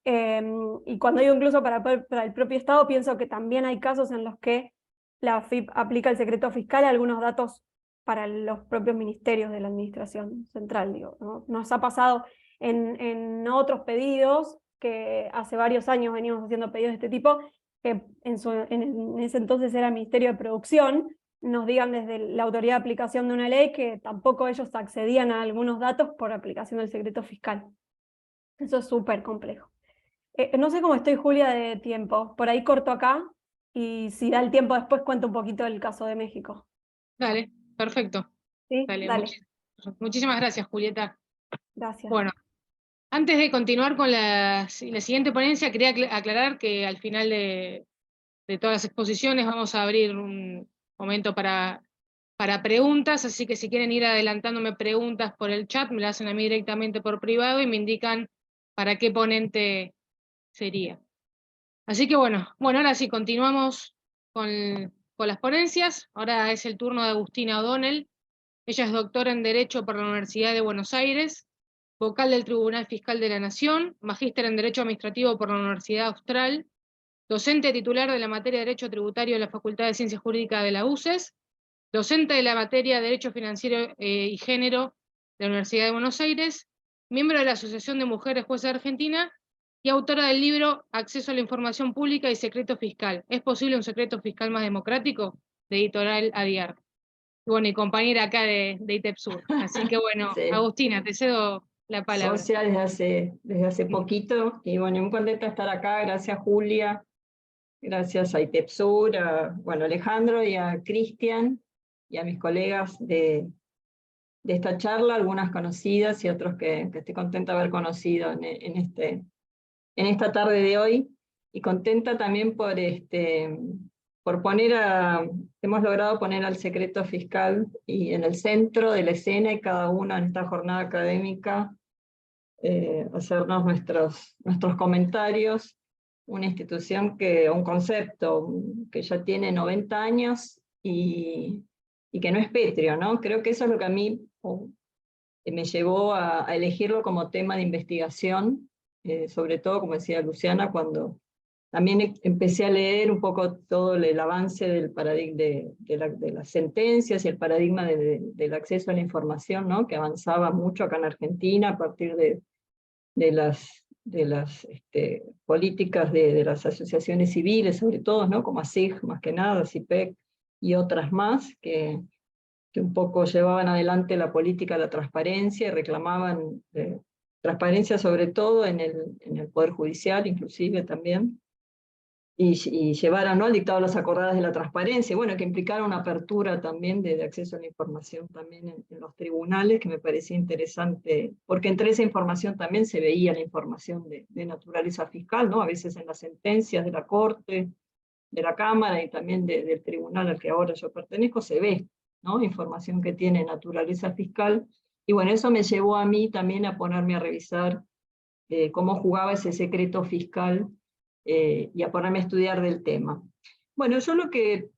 D: Y cuando digo incluso para el propio Estado, pienso que también hay casos en los que la AFIP aplica el secreto fiscal a algunos datos para los propios ministerios de la administración central, digo, ¿no? Nos ha pasado en otros pedidos, que hace varios años venimos haciendo pedidos de este tipo, que en ese entonces era el Ministerio de Producción, nos digan desde la autoridad de aplicación de una ley que tampoco ellos accedían a algunos datos por aplicación del secreto fiscal. Eso es súper complejo. No sé cómo estoy, Julia, de tiempo. Por ahí corto acá y si da el tiempo después cuento un poquito del caso de México.
B: Dale, perfecto.
D: ¿Sí?
B: Dale.
D: Dale.
B: Muchísimas gracias, Julieta.
D: Gracias.
B: Bueno, antes de continuar con la siguiente ponencia, quería aclarar que al final de todas las exposiciones vamos a abrir un momento para preguntas, así que si quieren ir adelantándome preguntas por el chat, me las hacen a mí directamente por privado y me indican para qué ponente sería. Así que bueno, ahora sí, continuamos con las ponencias. Ahora es el turno de Agustina O'Donnell. Ella es doctora en Derecho por la Universidad de Buenos Aires, vocal del Tribunal Fiscal de la Nación, magíster en Derecho Administrativo por la Universidad Austral, docente titular de la materia de Derecho Tributario de la Facultad de Ciencias Jurídicas de la UCES, docente de la materia de Derecho Financiero y Género de la Universidad de Buenos Aires, miembro de la Asociación de Mujeres Jueces de Argentina, y autora del libro Acceso a la Información Pública y Secreto Fiscal. ¿Es posible un secreto fiscal más democrático? De Editorial ADIAR. Bueno, y compañera acá de ITEPSUR. Así que bueno,
E: Sí.
B: Agustina, te cedo la palabra.
E: Socia desde hace poquito, y bueno, muy contenta de estar acá. Gracias, Julia. Gracias a ITEPSUR, a Alejandro y a Cristian, y a mis colegas de esta charla, algunas conocidas y otros que estoy contenta de haber conocido en esta tarde de hoy, y contenta también por hemos logrado poner al secreto fiscal y en el centro de la escena, y cada uno en esta jornada académica hacernos nuestros comentarios. Una institución un concepto que ya tiene 90 años y que no es pétreo, ¿no? Creo que eso es lo que a mí me llevó a elegirlo como tema de investigación, sobre todo, como decía Luciana, cuando también empecé a leer un poco todo el avance del paradigma de las sentencias y el paradigma del acceso a la información, ¿no? Que avanzaba mucho acá en Argentina a partir de las políticas de las asociaciones civiles, sobre todo, ¿no? Como ASIG, más que nada, CIPEC y otras más, que un poco llevaban adelante la política de la transparencia y reclamaban transparencia sobre todo en el Poder Judicial, inclusive también, y llevaron, ¿no?, el dictado de las acordadas de la transparencia, bueno, que implicaron una apertura también de acceso a la información también en los tribunales, que me parecía interesante, porque entre esa información también se veía la información de naturaleza fiscal, ¿no? A veces en las sentencias de la Corte, de la Cámara y también del tribunal al que ahora yo pertenezco, se ve, ¿no?, información que tiene naturaleza fiscal, y bueno, eso me llevó a mí también a ponerme a revisar cómo jugaba ese secreto fiscal y a ponerme a estudiar del tema. Bueno, yo lo que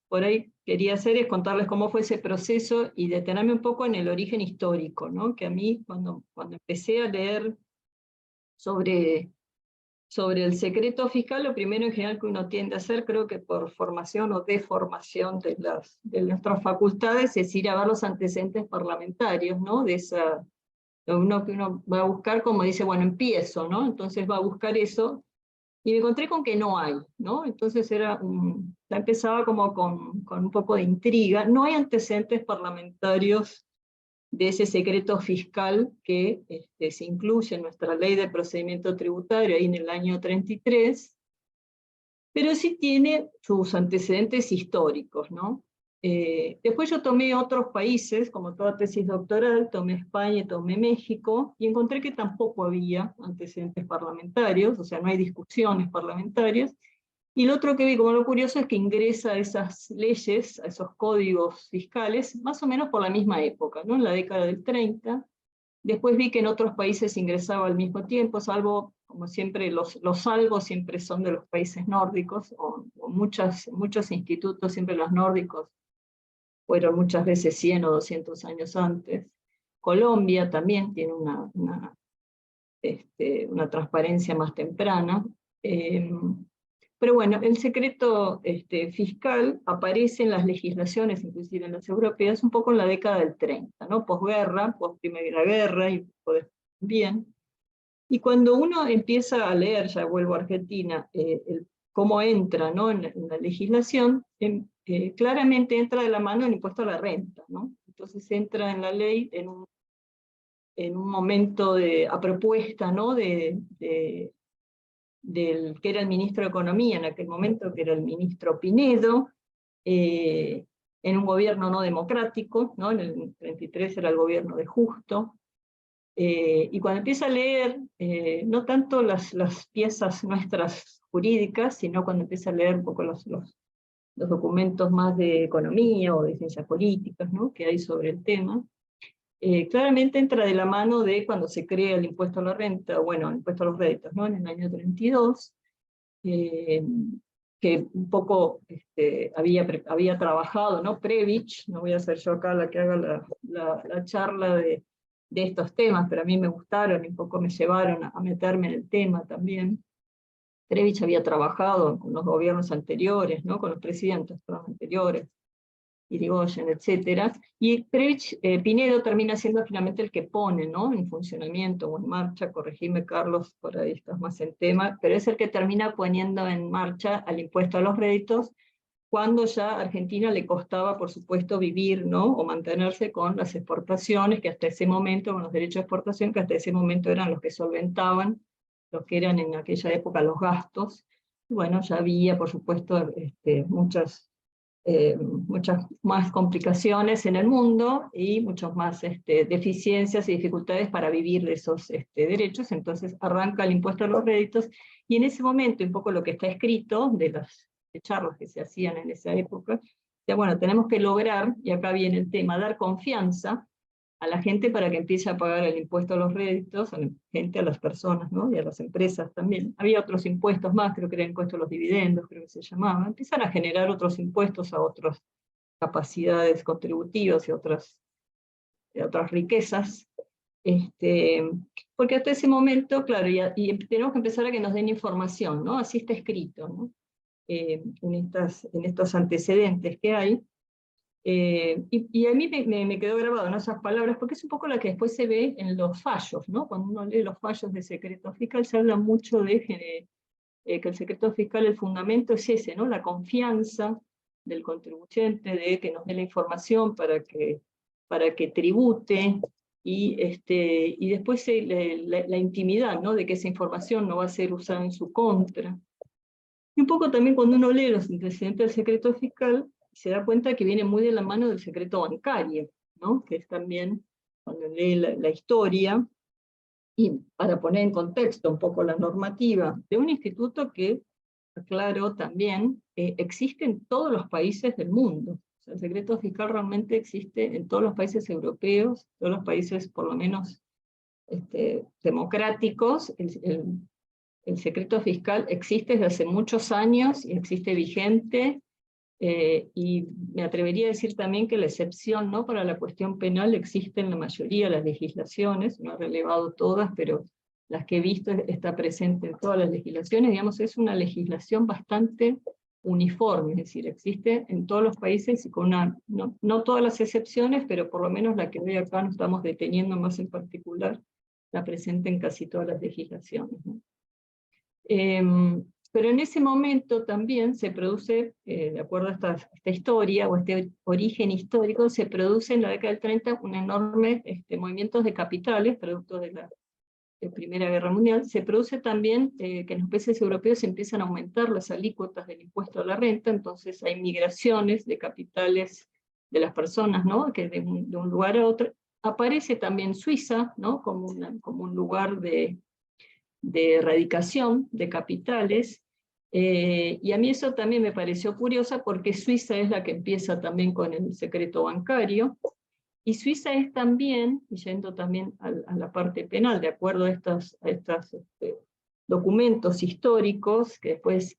E: por ahí quería hacer es contarles cómo fue ese proceso y detenerme un poco en el origen histórico, ¿no? Que a mí, cuando empecé a leer sobre el secreto fiscal, lo primero en general que uno tiende a hacer, creo que por formación o deformación de nuestras facultades, es ir a ver los antecedentes parlamentarios, ¿no? De esa, que uno va a buscar, como dice, bueno, empiezo, ¿no? Entonces va a buscar eso, y me encontré con que no hay, ¿no? Entonces ya empezaba como con un poco de intriga. No hay antecedentes parlamentarios de ese secreto fiscal que se incluye en nuestra ley de procedimiento tributario ahí en el año 33, pero sí tiene sus antecedentes históricos, ¿no? Después yo tomé otros países, como toda tesis doctoral, tomé España y tomé México, y encontré que tampoco había antecedentes parlamentarios, o sea, no hay discusiones parlamentarias. Y lo otro que vi como lo curioso es que ingresa a esas leyes, a esos códigos fiscales, más o menos por la misma época, ¿no? En la década del 30. Después vi que en otros países ingresaba al mismo tiempo, salvo, como siempre, los salvos siempre son de los países nórdicos, o muchos institutos, siempre los nórdicos, fueron muchas veces 100 o 200 años antes. Colombia también tiene una transparencia más temprana. Pero bueno, el secreto fiscal aparece en las legislaciones, inclusive en las europeas, un poco en la década del 30, ¿no? Posguerra, post-primera guerra, y bien. Y cuando uno empieza a leer, ya vuelvo a Argentina, cómo entra, ¿no? en la legislación, claramente entra de la mano el impuesto a la renta, ¿no? Entonces entra en la ley en un momento a propuesta, ¿no? del que era el ministro de Economía en aquel momento, que era el ministro Pinedo, en un gobierno no democrático, ¿no? En el 33 era el gobierno de Justo, y cuando empieza a leer, no tanto las piezas nuestras jurídicas, sino cuando empieza a leer un poco los documentos más de economía o de ciencias políticas, ¿no? que hay sobre el tema, claramente entra de la mano de cuando se crea el impuesto a la renta, bueno, el impuesto a los réditos, ¿no? En el año 32, que un poco había trabajado, ¿no? Previch, no voy a ser yo acá la que haga la charla de estos temas, pero a mí me gustaron y un poco me llevaron a meterme en el tema también. Previch había trabajado con los gobiernos anteriores, ¿no? Con los presidentes anteriores, Irigoyen, etc. Y Pinedo termina siendo finalmente el que pone, ¿no? en funcionamiento o en marcha, corregime Carlos, por ahí estás más en tema, pero es el que termina poniendo en marcha al impuesto a los réditos, cuando ya a Argentina le costaba, por supuesto, vivir, ¿no? o mantenerse con las exportaciones, que hasta ese momento, con los derechos de exportación, que hasta ese momento eran los que solventaban, los que eran en aquella época los gastos. Y bueno, ya había, por supuesto, muchas más complicaciones en el mundo y muchas más deficiencias y dificultades para vivir de esos derechos. Entonces arranca el impuesto a los réditos, y en ese momento, un poco lo que está escrito de las charlas que se hacían en esa época, ya bueno, tenemos que lograr, y acá viene el tema, dar confianza a la gente para que empiece a pagar el impuesto a los réditos, a la gente, a las personas, ¿no? y a las empresas también. Había otros impuestos más, creo que era el impuesto a los dividendos, creo que se llamaba. Empiezan a generar otros impuestos a otras capacidades contributivas y otras riquezas. Porque hasta ese momento, claro, y tenemos que empezar a que nos den información, ¿no? Así está escrito, ¿no? en estos antecedentes que hay. Y a mí me quedó grabado en esas palabras, porque es un poco la que después se ve en los fallos, ¿no? Cuando uno lee los fallos de secreto fiscal, se habla mucho de que el secreto fiscal, el fundamento es ese, ¿no? La confianza del contribuyente, de que nos dé la información para que tribute, y después la intimidad, ¿no? De que esa información no va a ser usada en su contra. Y un poco también cuando uno lee los antecedentes del secreto fiscal, se da cuenta que viene muy de la mano del secreto bancario, ¿no? que es también, cuando lee la historia, y para poner en contexto un poco la normativa, de un instituto que, aclaro también, existe en todos los países del mundo. O sea, el secreto fiscal realmente existe en todos los países europeos, todos los países por lo menos democráticos. El secreto fiscal existe desde hace muchos años y existe vigente. y me atrevería a decir también que la excepción, ¿no?, para la cuestión penal existe en la mayoría de las legislaciones, no he relevado todas, pero las que he visto está presente en todas las legislaciones. Digamos, es una legislación bastante uniforme, es decir, existe en todos los países y con no todas las excepciones, pero por lo menos la que hoy acá nos estamos deteniendo más en particular, la presente en casi todas las legislaciones, ¿no? Pero en ese momento también se produce, de acuerdo a esta historia, o este origen histórico, se produce en la década del 30 un enorme movimientos de capitales, producto de la Primera Guerra Mundial. Se produce también que en los países europeos se empiezan a aumentar las alícuotas del impuesto a la renta, entonces hay migraciones de capitales de las personas, ¿no?, que de un lugar a otro. Aparece también Suiza, ¿no?, como un lugar de erradicación de capitales, y a mí eso también me pareció curioso porque Suiza es la que empieza también con el secreto bancario, y Suiza es también, yendo también a la parte penal, de acuerdo a estos documentos históricos, que después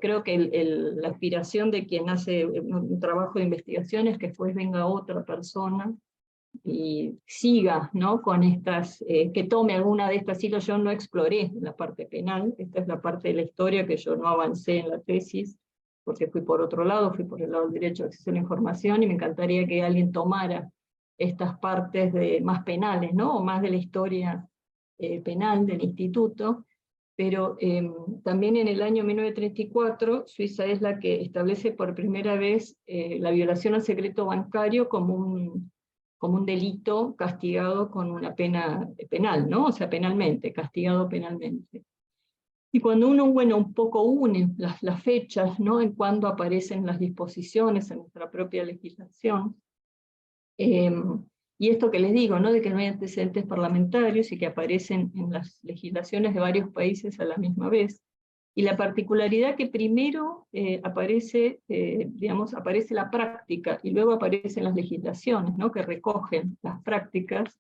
E: creo que la aspiración de quien hace un trabajo de investigación es que después venga otra persona y siga, ¿no?, con estas, que tome alguna de estas hilos. Yo no exploré la parte penal, esta es la parte de la historia que yo no avancé en la tesis, porque fui por otro lado, fui por el lado del derecho de acceso a la información, y me encantaría que alguien tomara estas partes más penales, ¿no?, o más de la historia penal del instituto. Pero también en el año 1934, Suiza es la que establece por primera vez la violación al secreto bancario como un delito castigado con una pena penal, ¿no?, o sea, penalmente, castigado penalmente. Y cuando uno, bueno, un poco une las fechas, ¿no?, en cuando aparecen las disposiciones en nuestra propia legislación, y esto que les digo, ¿no?, de que no hay antecedentes parlamentarios y que aparecen en las legislaciones de varios países a la misma vez, y la particularidad que primero aparece la práctica, y luego aparecen las legislaciones, ¿no?, que recogen las prácticas.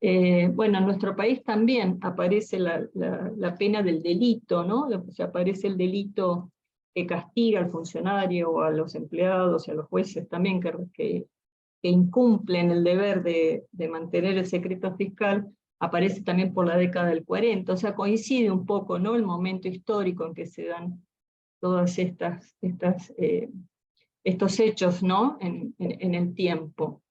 E: Bueno, en nuestro país también aparece la pena del delito, ¿no?, o sea, aparece el delito que castiga al funcionario, o a los empleados, y a los jueces también, que incumplen el deber de mantener el secreto fiscal, aparece también por la década del 40, o sea, coincide un poco, ¿no?, el momento histórico en que se dan todas estos hechos, ¿no?, en el tiempo.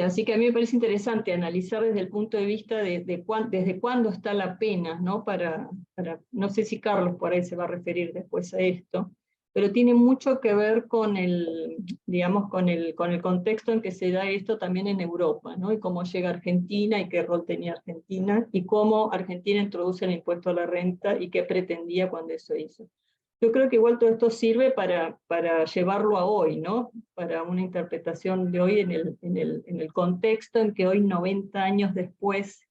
E: Así que a mí me parece interesante analizar desde el punto de vista desde cuándo está la pena, ¿no?, no sé si Carlos por ahí se va a referir después a esto, pero tiene mucho que ver con el contexto en que se da esto también en Europa, ¿no?, y cómo llega Argentina, y qué rol tenía Argentina, y cómo Argentina introduce el impuesto a la renta, y qué pretendía cuando eso hizo. Yo creo que igual todo esto sirve para llevarlo a hoy, ¿no?, para una interpretación de hoy en el contexto en que hoy, 90 años después,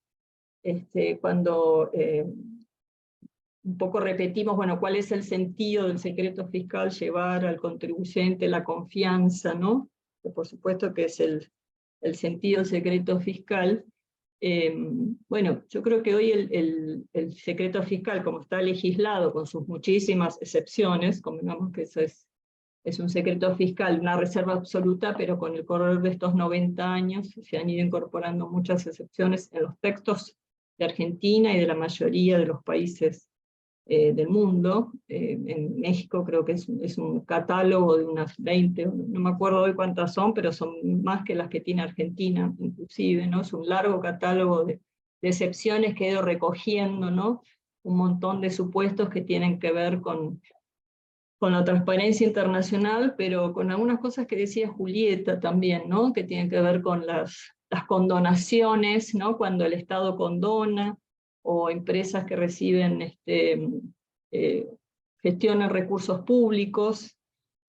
E: cuando un poco repetimos, bueno, cuál es el sentido del secreto fiscal, llevar al contribuyente la confianza, ¿no?, que por supuesto que es el sentido del secreto fiscal. Bueno, yo creo que hoy el secreto fiscal, como está legislado, con sus muchísimas excepciones, convengamos que eso es un secreto fiscal, una reserva absoluta, pero con el correr de estos 90 años se han ido incorporando muchas excepciones en los textos de Argentina y de la mayoría de los países del mundo. En México creo que es un catálogo de unas 20, no me acuerdo hoy cuántas son, pero son más que las que tiene Argentina, inclusive, ¿no? Es un largo catálogo de excepciones que he ido recogiendo, ¿no?, un montón de supuestos que tienen que ver con la transparencia internacional, pero con algunas cosas que decía Julieta también, ¿no?, que tienen que ver con las condonaciones, ¿no?, cuando el Estado condona, o empresas que reciben, gestionan recursos públicos,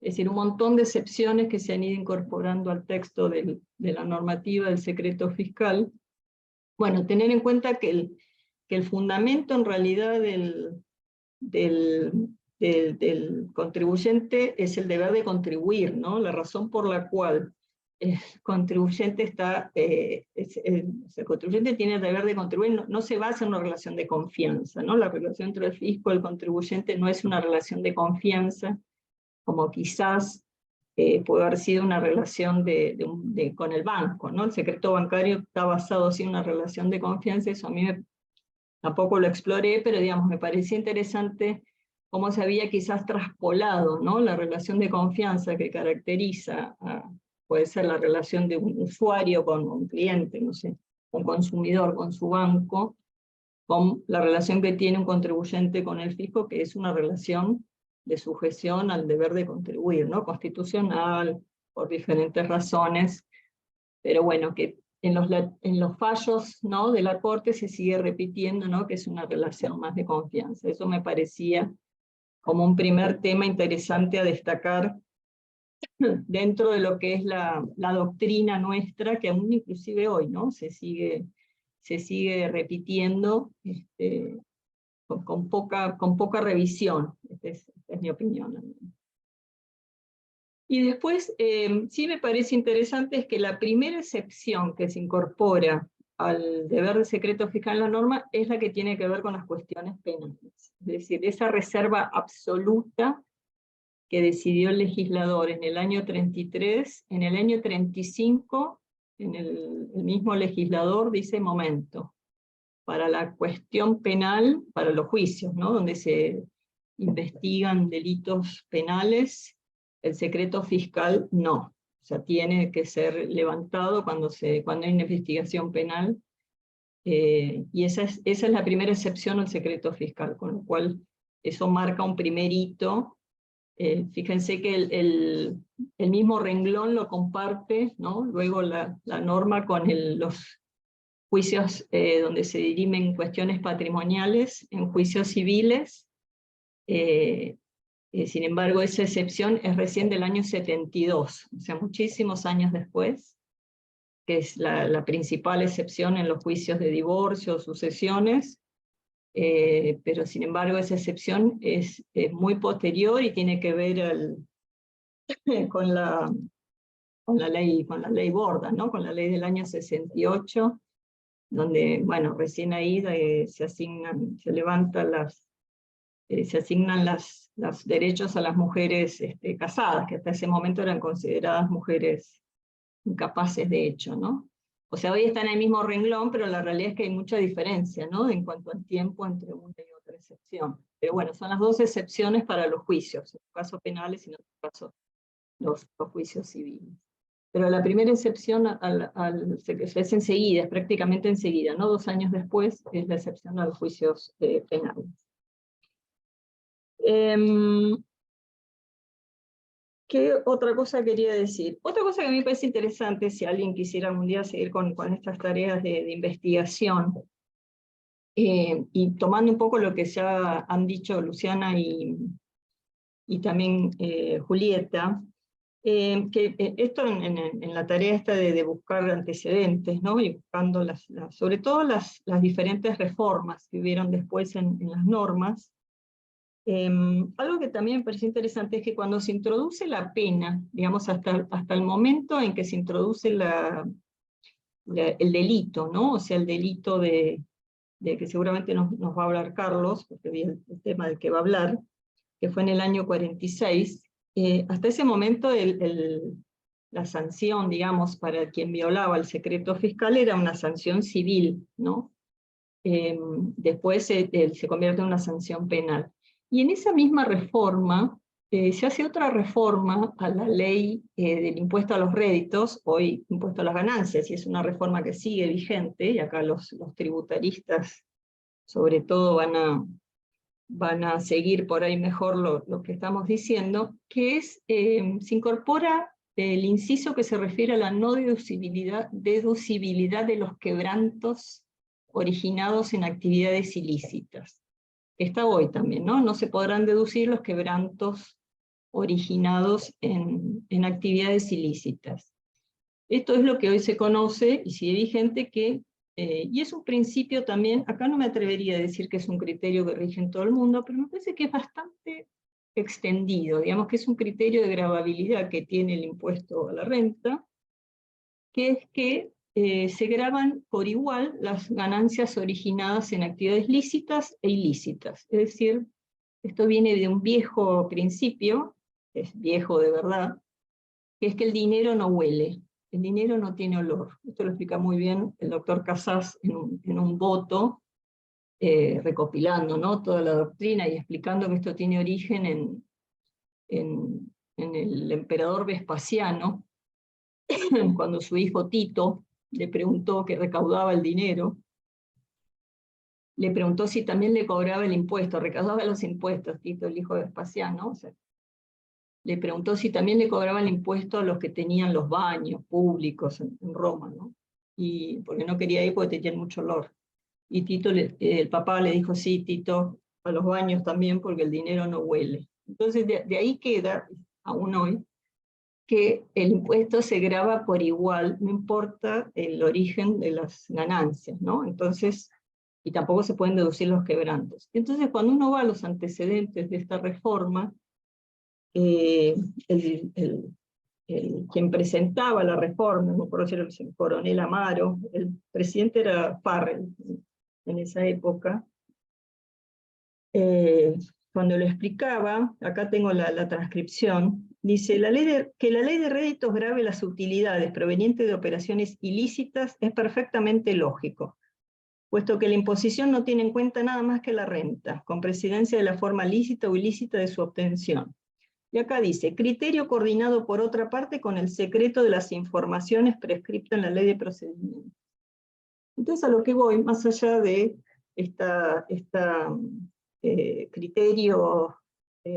E: es decir, un montón de excepciones que se han ido incorporando al texto de la normativa del secreto fiscal. Bueno, tener en cuenta que el fundamento en realidad del contribuyente es el deber de contribuir, ¿no?, la razón por la cual el contribuyente el contribuyente tiene el deber de contribuir, no se basa en una relación de confianza, ¿no? La relación entre el fisco y el contribuyente no es una relación de confianza, como quizás puede haber sido una relación con el banco, ¿no? El secreto bancario está basado en una relación de confianza, eso a mí tampoco lo exploré, pero digamos, me parecía interesante cómo se había quizás traspolado, ¿no? La relación de confianza que caracteriza, puede ser la relación de un usuario con un cliente, no sé, un consumidor con su banco, con la relación que tiene un contribuyente con el fisco, que es una relación de sujeción al deber de contribuir, ¿no? Constitucional, por diferentes razones, pero bueno, que en los fallos, ¿no?, de la Corte se sigue repitiendo, ¿no?, que es una relación más de confianza. Eso me parecía como un primer tema interesante a destacar dentro de lo que es la doctrina nuestra, que aún inclusive hoy, ¿no?, se sigue repitiendo con poca revisión. Esta es mi opinión. Y después, sí me parece interesante es que la primera excepción que se incorpora al deber de secreto fiscal en la norma es la que tiene que ver con las cuestiones penales. Es decir, esa reserva absoluta que decidió el legislador en el año 33, en el año 35, el mismo legislador dice, momento, para la cuestión penal, para los juicios, ¿no?, donde se investigan delitos penales, el secreto fiscal no. O sea, tiene que ser levantado cuando hay una investigación penal, y esa es la primera excepción al secreto fiscal, con lo cual eso marca un primer hito. Fíjense que el mismo renglón lo comparte, ¿no?, luego la norma con los juicios donde se dirimen cuestiones patrimoniales en juicios civiles. Sin embargo, esa excepción es recién del año 72, o sea, muchísimos años después, que es la principal excepción en los juicios de divorcio, sucesiones, pero sin embargo esa excepción es muy posterior y tiene que ver con la ley Borda, ¿no?, con la ley del año 68, donde, bueno, recién ahí se asignan los derechos a las mujeres casadas, que hasta ese momento eran consideradas mujeres incapaces de hecho, ¿no? O sea, hoy están en el mismo renglón, pero la realidad es que hay mucha diferencia, ¿no?, en cuanto al tiempo entre una y otra excepción. Pero bueno, son las dos excepciones para los juicios, en casos penales y en otro caso los juicios civiles. Pero la primera excepción es enseguida, es prácticamente enseguida, ¿no?, 2 años después, es la excepción a los juicios penales. ¿Qué otra cosa quería decir? Otra cosa que a mí me parece interesante, si alguien quisiera algún día seguir con estas tareas de investigación, y tomando un poco lo que ya han dicho Luciana y también Julieta, que esto en la tarea esta de buscar antecedentes, ¿no?, y buscando sobre todo las diferentes reformas que hubieron después en las normas. Algo que también me pareció interesante es que cuando se introduce la pena, digamos hasta el momento en que se introduce el delito, ¿no?, o sea, el delito de que seguramente nos va a hablar Carlos, porque vi el tema del que va a hablar, que fue en el año 46, hasta ese momento la sanción, digamos, para quien violaba el secreto fiscal era una sanción civil, ¿no? Después se convierte en una sanción penal. Y en esa misma reforma se hace otra reforma a la ley del impuesto a los réditos, hoy impuesto a las ganancias, y es una reforma que sigue vigente, y acá los tributaristas sobre todo van a seguir por ahí mejor lo que estamos diciendo, que es, se incorpora el inciso que se refiere a la no deducibilidad de los quebrantos originados en actividades ilícitas. Está hoy también, ¿no? No se podrán deducir los quebrantos originados en actividades ilícitas. Esto es lo que hoy se conoce y sigue vigente y es un principio también, acá no me atrevería a decir que es un criterio que rige en todo el mundo, pero me parece que es bastante extendido, digamos que es un criterio de gravabilidad que tiene el impuesto a la renta, que es que se gravan por igual las ganancias originadas en actividades lícitas e ilícitas. Es decir, esto viene de un viejo principio, es viejo de verdad, que es que el dinero no huele, el dinero no tiene olor. Esto lo explica muy bien el doctor Casas en un voto, recopilando, ¿no?, toda la doctrina y explicando que esto tiene origen en el emperador Vespasiano, cuando su hijo Tito le preguntó que recaudaba el dinero, le preguntó si también le cobraba el impuesto, recaudaba los impuestos, Tito, el hijo de Vespasiano, o sea, le preguntó si también le cobraba el impuesto a los que tenían los baños públicos en Roma, ¿no? Y porque no quería ir porque tenían mucho olor. Y Tito, el papá le dijo, sí, Tito, a los baños también porque el dinero no huele. Entonces de ahí queda, aún hoy, que el impuesto se grava por igual, no importa el origen de las ganancias, ¿no? Entonces, y tampoco se pueden deducir los quebrantos. Entonces, cuando uno va a los antecedentes de esta reforma, quien presentaba la reforma, no recuerdo si era el coronel Amaro, el presidente era Farrell en esa época, cuando lo explicaba, acá tengo la transcripción, dice, que la ley de réditos grave las utilidades provenientes de operaciones ilícitas es perfectamente lógico, puesto que la imposición no tiene en cuenta nada más que la renta, con presidencia de la forma lícita o ilícita de su obtención. Y acá dice, criterio coordinado por otra parte con el secreto de las informaciones prescripto en la ley de procedimiento. Entonces a lo que voy, más allá de criterio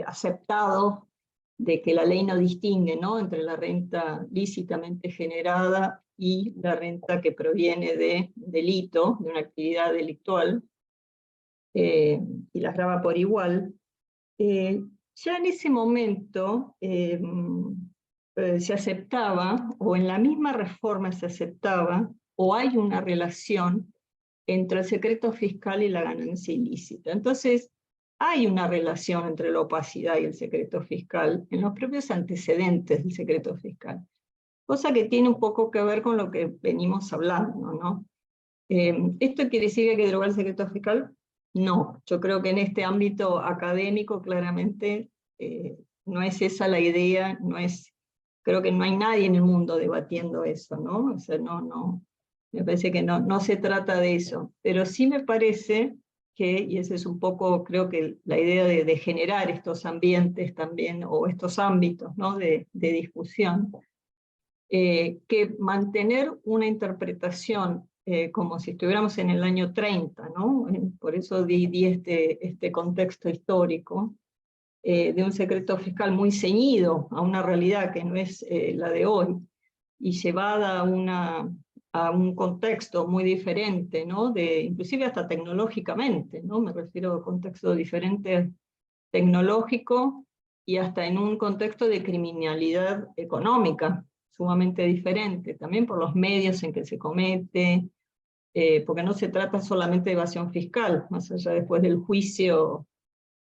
E: aceptado de que la ley no distingue, ¿no?, entre la renta lícitamente generada y la renta que proviene de delito, de una actividad delictual, y las grava por igual, ya en ese momento se aceptaba, o en la misma reforma se aceptaba, o hay una relación entre el secreto fiscal y la ganancia ilícita. Entonces, hay una relación entre la opacidad y el secreto fiscal en los propios antecedentes del secreto fiscal, cosa que tiene un poco que ver con lo que venimos hablando, ¿no? ¿Esto quiere decir que hay que derogar el secreto fiscal? No, yo creo que en este ámbito académico claramente no es esa la idea, creo que no hay nadie en el mundo debatiendo eso, ¿no? O sea, me parece que no se trata de eso, pero sí me parece que, y ese es un poco, creo que la idea de generar estos ambientes también, o estos ámbitos, ¿no?, de discusión, que mantener una interpretación como si estuviéramos en el año 30, ¿no? Por eso di este contexto histórico, de un secreto fiscal muy ceñido a una realidad que no es la de hoy, y llevada a un contexto muy diferente, ¿no?, inclusive hasta tecnológicamente, ¿no?, me refiero a contexto diferente tecnológico, y hasta en un contexto de criminalidad económica, sumamente diferente, también por los medios en que se comete, porque no se trata solamente de evasión fiscal, más allá después del juicio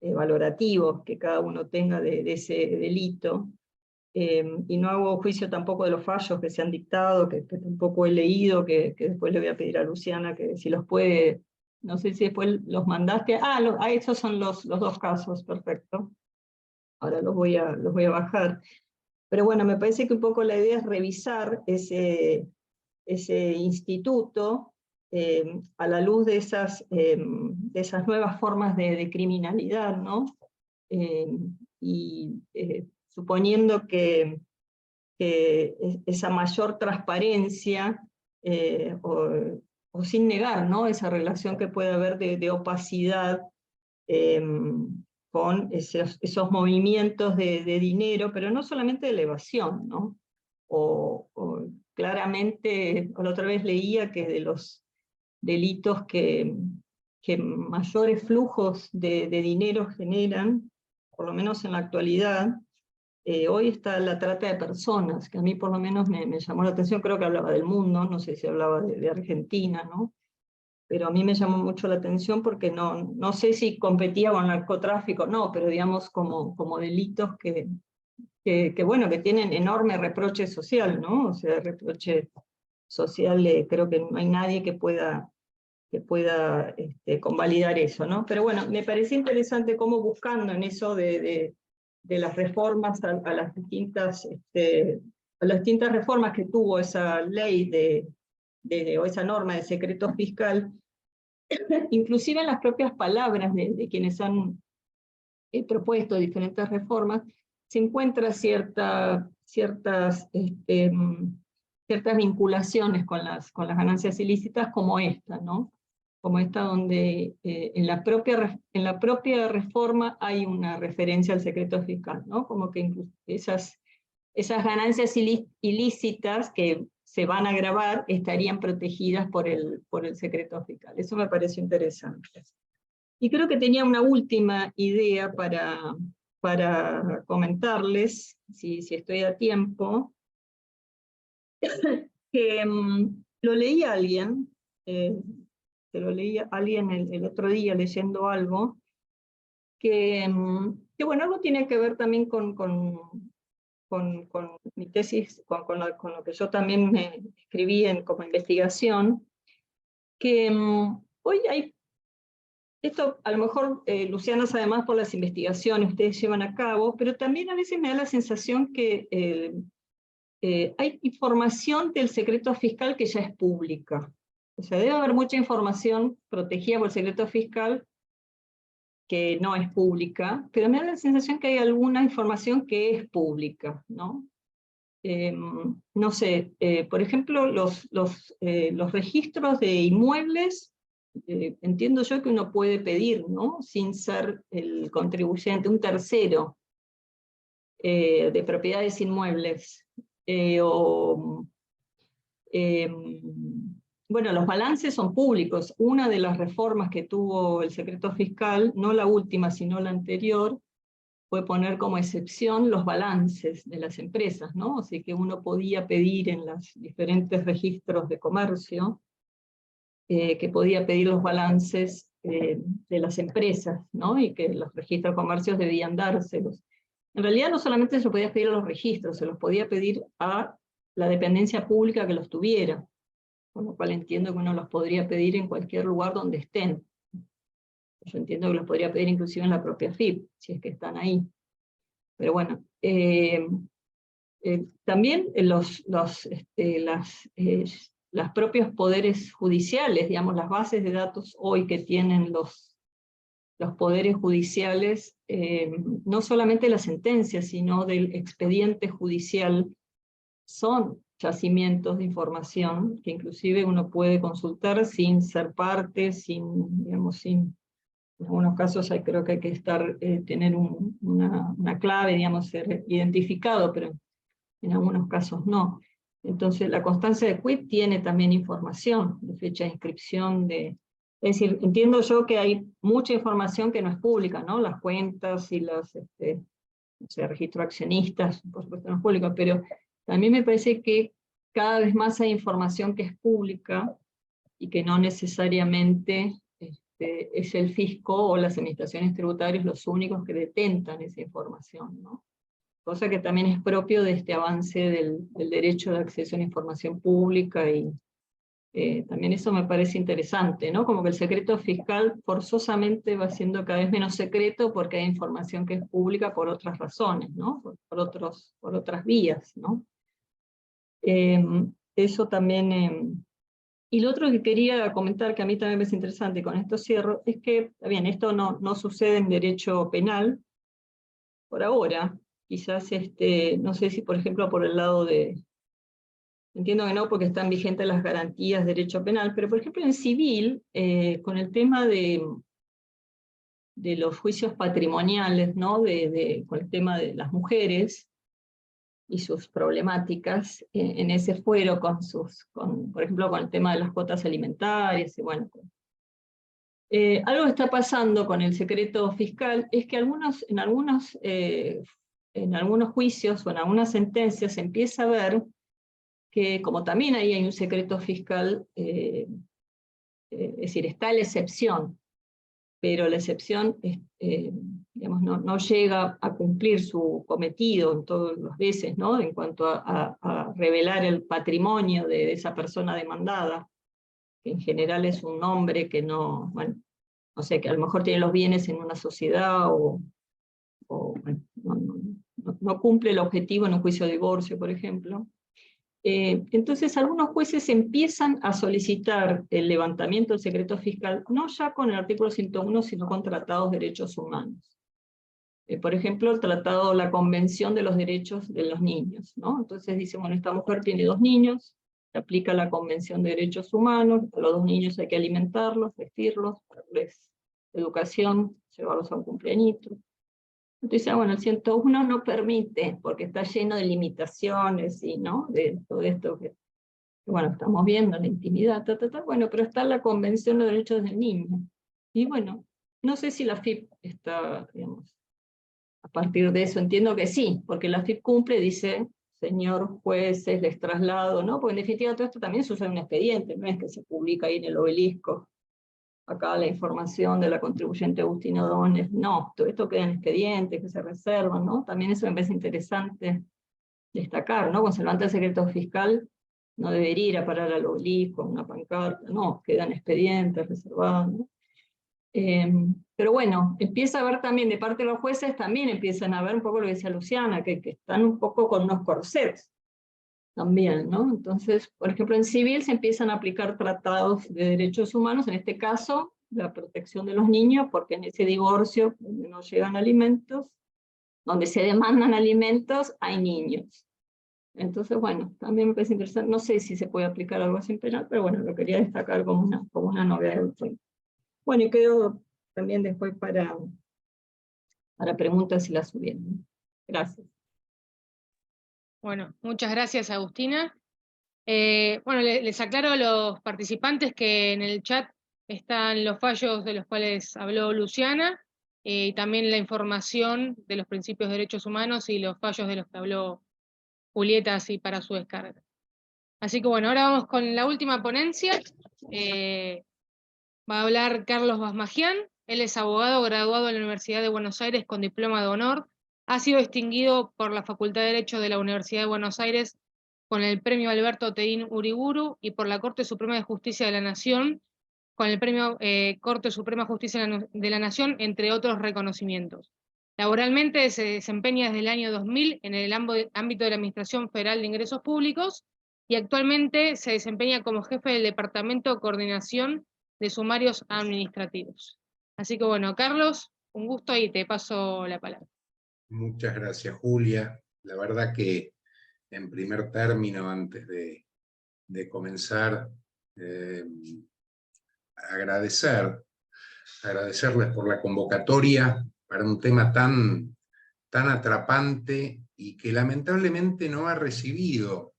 E: valorativo que cada uno tenga de ese delito, y no hago juicio tampoco de los fallos que se han dictado, que tampoco he leído, que después le voy a pedir a Luciana que si los puede, no sé si después los mandaste, esos son los dos casos, perfecto, ahora los voy a bajar. Pero bueno, me parece que un poco la idea es revisar ese instituto a la luz de esas nuevas formas de criminalidad, ¿no? Suponiendo que esa mayor transparencia, o sin negar, ¿no?, esa relación que puede haber de opacidad, con esos movimientos de dinero, pero no solamente de elevación, ¿no? O claramente, la otra vez leía que de los delitos que mayores flujos de dinero generan, por lo menos en la actualidad, hoy está la trata de personas, que a mí por lo menos me llamó la atención, creo que hablaba del mundo, no sé si hablaba de Argentina, ¿no? Pero a mí me llamó mucho la atención porque no sé si competía con el narcotráfico, no, pero digamos como delitos que tienen enorme reproche social, ¿no? O sea, reproche social, creo que no hay nadie que pueda convalidar eso, ¿no? Pero bueno, me parece interesante cómo buscando en eso de las reformas a las distintas a las distintas reformas que tuvo esa ley o esa norma de secreto fiscal, inclusive en las propias palabras de quienes han propuesto diferentes reformas, se encuentra ciertas vinculaciones con las ganancias ilícitas como esta, ¿no? Como esta donde en la propia reforma hay una referencia al secreto fiscal, ¿no? Como que esas ganancias ilícitas que se van a gravar estarían protegidas por el secreto fiscal. Eso me pareció interesante. Y creo que tenía una última idea para comentarles, si estoy a tiempo, que lo leí a alguien, el otro día leyendo algo, que bueno, algo tiene que ver también con mi tesis, con lo que yo también me escribí como investigación, que hoy hay, esto a lo mejor Luciana sabe más por las investigaciones que ustedes llevan a cabo, pero también a veces me da la sensación que hay información del secreto fiscal que ya es pública. O sea, debe haber mucha información protegida por el secreto fiscal que no es pública, pero me da la sensación que hay alguna información que es pública, ¿no? No sé, por ejemplo, los registros de inmuebles, entiendo yo que uno puede pedir, ¿no? Sin ser el contribuyente, un tercero de propiedades inmuebles. Bueno, los balances son públicos. Una de las reformas que tuvo el secreto fiscal, no la última, sino la anterior, fue poner como excepción los balances de las empresas, ¿no? Así que uno podía pedir en los diferentes registros de comercio, que podía pedir los balances de las empresas, ¿no? Y que los registros de comercios debían dárselos. En realidad no solamente se los podía pedir a los registros, se los podía pedir a la dependencia pública que los tuviera, con lo cual entiendo que uno los podría pedir en cualquier lugar donde estén. Yo entiendo que los podría pedir inclusive en la propia FIP, si es que están ahí. Pero bueno, también los propios poderes judiciales, digamos, las bases de datos hoy que tienen los poderes judiciales, no solamente las sentencias, sino del expediente judicial, son yacimientos de información que inclusive uno puede consultar sin ser parte, digamos, en algunos casos creo que hay que tener una clave, digamos, ser identificado, pero en algunos casos no. Entonces la constancia de quit tiene también información de fecha de inscripción, es decir, entiendo yo que hay mucha información que no es pública, ¿no? Las cuentas y los no sé, registro de accionistas, por supuesto no es público, pero también me parece que cada vez más hay información que es pública y que no necesariamente es el fisco o las administraciones tributarias los únicos que detentan esa información, ¿no? Cosa que también es propio de este avance del derecho de acceso a la información pública, y también eso me parece interesante, ¿no? Como que el secreto fiscal forzosamente va siendo cada vez menos secreto porque hay información que es pública por otras razones, ¿no? Por otras vías, ¿no? Eso también... Y lo otro que quería comentar, que a mí también me es interesante, y con esto cierro, es que, bien, esto no sucede en derecho penal, por ahora. Quizás, no sé si por ejemplo por el lado de... Entiendo que no, porque están vigentes las garantías de derecho penal, pero por ejemplo en civil, con el tema de los juicios patrimoniales, ¿no? Con el tema de las mujeres, y sus problemáticas en ese fuero, por ejemplo, con el tema de las cuotas alimentarias, y bueno. Algo que está pasando con el secreto fiscal es que en algunos juicios o en algunas sentencias se empieza a ver que, como también ahí hay un secreto fiscal, es decir, está la excepción, pero la excepción digamos, no llega a cumplir su cometido en todas las veces, ¿no? En cuanto a revelar el patrimonio de esa persona demandada, que en general es un hombre que no, bueno, no sé, que a lo mejor tiene los bienes en una sociedad, bueno, no cumple el objetivo en un juicio de divorcio, por ejemplo. Entonces algunos jueces empiezan a solicitar el levantamiento del secreto fiscal, no ya con el artículo 101, sino con tratados de derechos humanos. Por ejemplo, el tratado, la Convención de los Derechos de los Niños, ¿no? Entonces dice, bueno, esta mujer tiene 2 niños, se aplica la Convención de Derechos Humanos, a los 2 niños hay que alimentarlos, vestirlos, darles educación, llevarlos a un cumpleañito. Entonces, bueno, el 101 no permite, porque está lleno de limitaciones, y, ¿no? De todo esto que, bueno, estamos viendo, la intimidad, bueno, pero está la Convención de Derechos del Niño. Y bueno, no sé si la FIP está, digamos, a partir de eso, entiendo que sí, porque la FIP cumple, dice, señor jueces, les traslado, ¿no? Porque en definitiva todo esto también se usa en un expediente, no es que se publica ahí en el Obelisco, acá la información de la contribuyente Agustina O'Donnell, no, todo esto queda en expedientes que se reservan, ¿no? También eso me parece interesante destacar, ¿no? Cuando se levanta el secreto fiscal, no debería ir a parar al Obelisco, a una pancarta, no, quedan expedientes reservados, ¿no? Pero bueno, empieza a ver también, de parte de los jueces, también empiezan a ver un poco lo que decía Luciana, que están un poco con unos corsets también, ¿no? Entonces, por ejemplo, en civil se empiezan a aplicar tratados de derechos humanos, en este caso, la protección de los niños, porque en ese divorcio, donde no llegan alimentos, donde se demandan alimentos, hay niños. Entonces, bueno, también me parece interesante, no sé si se puede aplicar algo así en penal, pero bueno, lo quería destacar como una novedad del tiempo. Bueno, y quedo también después para preguntas si las subieron. Gracias.
B: Bueno, muchas gracias, Agustina. Bueno, les aclaro a los participantes que en el chat están los fallos de los cuales habló Luciana, y también la información de los principios de derechos humanos y los fallos de los que habló Julieta, así para su descarga. Así que bueno, ahora vamos con la última ponencia. Va a hablar Carlos Basmajian. Él es abogado graduado en la Universidad de Buenos Aires con diploma de honor. Ha sido distinguido por la Facultad de Derecho de la Universidad de Buenos Aires con el premio Alberto Teín Uriburu y por la Corte Suprema de Justicia de la Nación con el premio Corte Suprema de Justicia de la Nación, entre otros reconocimientos. Laboralmente se desempeña desde el año 2000 en el ámbito de la Administración Federal de Ingresos Públicos y actualmente se desempeña como jefe del Departamento de Coordinación de Sumarios Administrativos. Así que bueno, Carlos, un gusto y te paso la palabra.
F: Muchas gracias, Julia. La verdad que en primer término, antes de comenzar, agradecerles por la convocatoria para un tema tan atrapante y que lamentablemente no ha recibido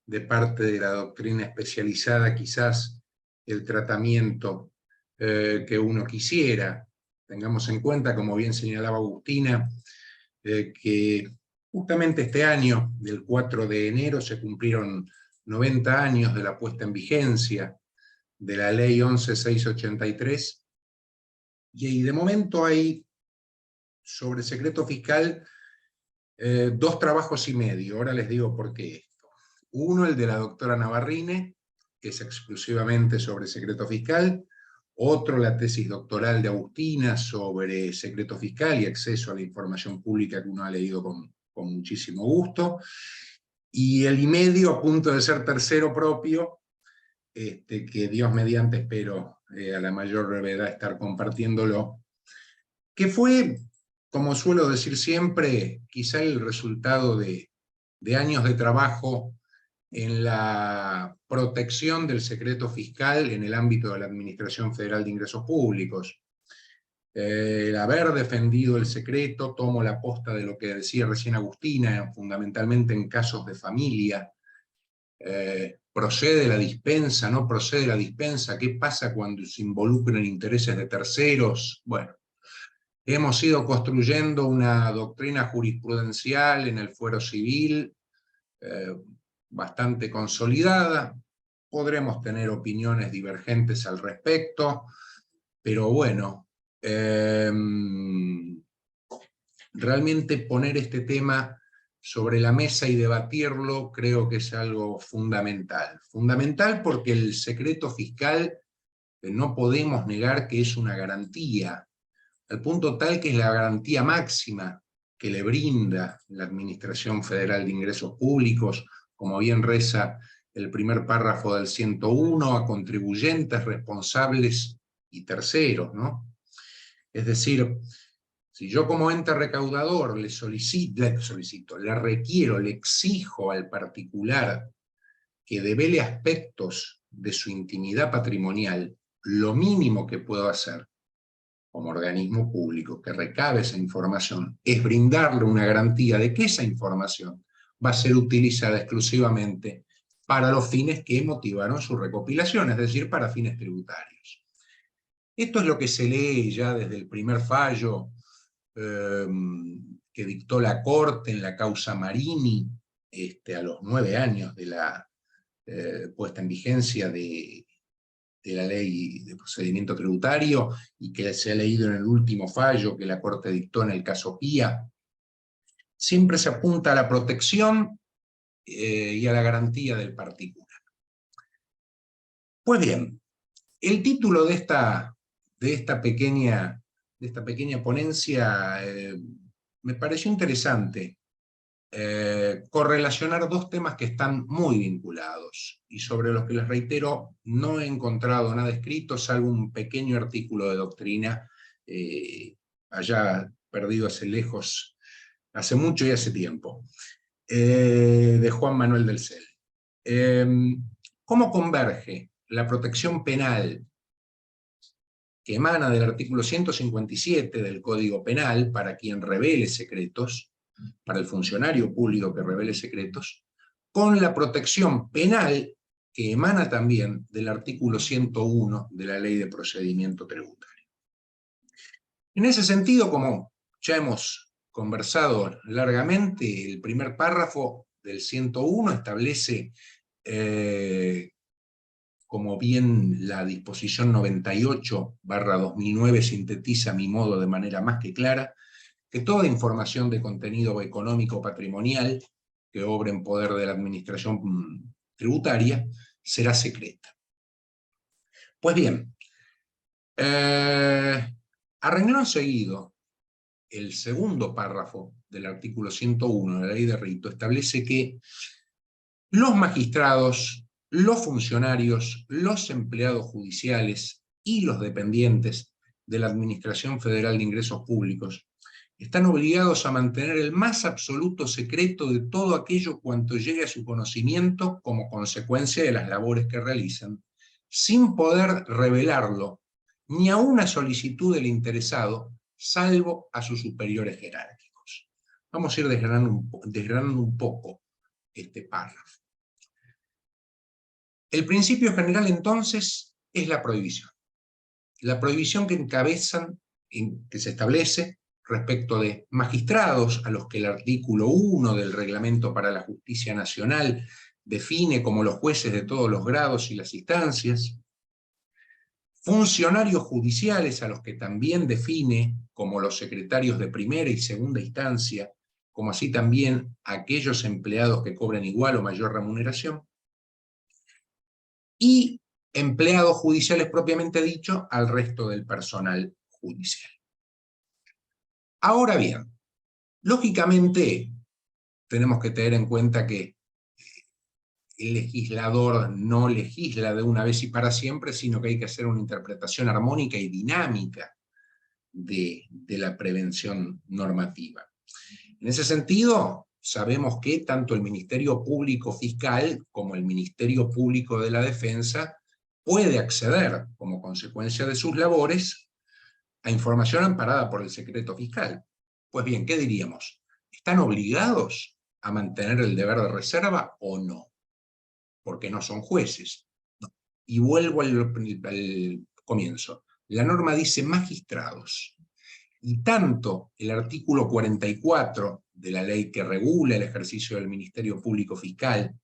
F: de parte de la doctrina especializada quizás el tratamiento que uno quisiera. Tengamos en cuenta, como bien señalaba Agustina, que justamente este año, del 4 de enero, se cumplieron 90 años de la puesta en vigencia de la ley 11.683, y de momento hay sobre secreto fiscal 2 trabajos y medio. Ahora les digo por qué esto. Uno, el de la doctora Navarrine, que es exclusivamente sobre secreto fiscal. Otro, la tesis doctoral de Agustina sobre secreto fiscal y acceso a la información pública, que uno ha leído con muchísimo gusto. Y el y medio, a punto de ser tercero propio, que Dios mediante espero a la mayor brevedad estar compartiéndolo, que fue, como suelo decir siempre, quizá el resultado de años de trabajo en la protección del secreto fiscal en el ámbito de la Administración Federal de Ingresos Públicos. El haber defendido el secreto, tomo la posta de lo que decía recién Agustina, fundamentalmente en casos de familia. ¿Procede la dispensa? ¿No procede la dispensa? ¿Qué pasa cuando se involucran intereses de terceros? Bueno, hemos ido construyendo una doctrina jurisprudencial en el fuero civil bastante consolidada. Podremos tener opiniones divergentes al respecto, pero bueno, realmente poner este tema sobre la mesa y debatirlo creo que es algo fundamental. Fundamental porque el secreto fiscal no podemos negar que es una garantía, al punto tal que es la garantía máxima que le brinda la Administración Federal de Ingresos Públicos, como bien reza el primer párrafo del 101, a contribuyentes, responsables y terceros, ¿no? Es decir, si yo como ente recaudador le requiero, le exijo al particular que devele aspectos de su intimidad patrimonial, lo mínimo que puedo hacer como organismo público que recabe esa información es brindarle una garantía de que esa información va a ser utilizada exclusivamente para los fines que motivaron su recopilación, es decir, para fines tributarios. Esto es lo que se lee ya desde el primer fallo que dictó la Corte en la causa Marini, a los 9 años de la puesta en vigencia de la ley de procedimiento tributario, y que se ha leído en el último fallo que la Corte dictó en el caso Pía. Siempre se apunta a la protección y a la garantía del particular. Pues bien, el título de esta pequeña ponencia me pareció interesante, correlacionar dos temas que están muy vinculados, y sobre los que les reitero, no he encontrado nada escrito, salvo un pequeño artículo de doctrina, allá perdido hace mucho y hace tiempo, de Juan Manuel del Cel. ¿Cómo converge la protección penal que emana del artículo 157 del Código Penal para quien revele secretos, para el funcionario público que revele secretos, con la protección penal que emana también del artículo 101 de la Ley de Procedimiento Tributario? En ese sentido, como ya hemos conversado largamente, el primer párrafo del 101 establece, como bien la disposición 98/2009 sintetiza a mi modo de manera más que clara, que toda información de contenido económico patrimonial que obre en poder de la administración tributaria será secreta. Pues bien, a renglón seguido, el segundo párrafo del artículo 101 de la Ley de Rito establece que los magistrados, los funcionarios, los empleados judiciales y los dependientes de la Administración Federal de Ingresos Públicos están obligados a mantener el más absoluto secreto de todo aquello cuanto llegue a su conocimiento como consecuencia de las labores que realizan, sin poder revelarlo ni a una solicitud del interesado, salvo a sus superiores jerárquicos. Vamos a ir desgranando un poco este párrafo. El principio general, entonces, es la prohibición. La prohibición que que se establece respecto de magistrados, a los que el artículo 1 del Reglamento para la Justicia Nacional define como los jueces de todos los grados y las instancias, funcionarios judiciales, a los que también define como los secretarios de primera y segunda instancia, como así también aquellos empleados que cobren igual o mayor remuneración, y empleados judiciales propiamente dicho, al resto del personal judicial. Ahora bien, lógicamente tenemos que tener en cuenta que el legislador no legisla de una vez y para siempre, sino que hay que hacer una interpretación armónica y dinámica de la prevención normativa. En ese sentido, sabemos que tanto el Ministerio Público Fiscal como el Ministerio Público de la Defensa puede acceder, como consecuencia de sus labores, a información amparada por el secreto fiscal. Pues bien, ¿qué diríamos? ¿Están obligados a mantener el deber de reserva o no? Porque no son jueces. No. Y vuelvo al comienzo. La norma dice magistrados. Y tanto el artículo 44 de la ley que regula el ejercicio del Ministerio Público Fiscal,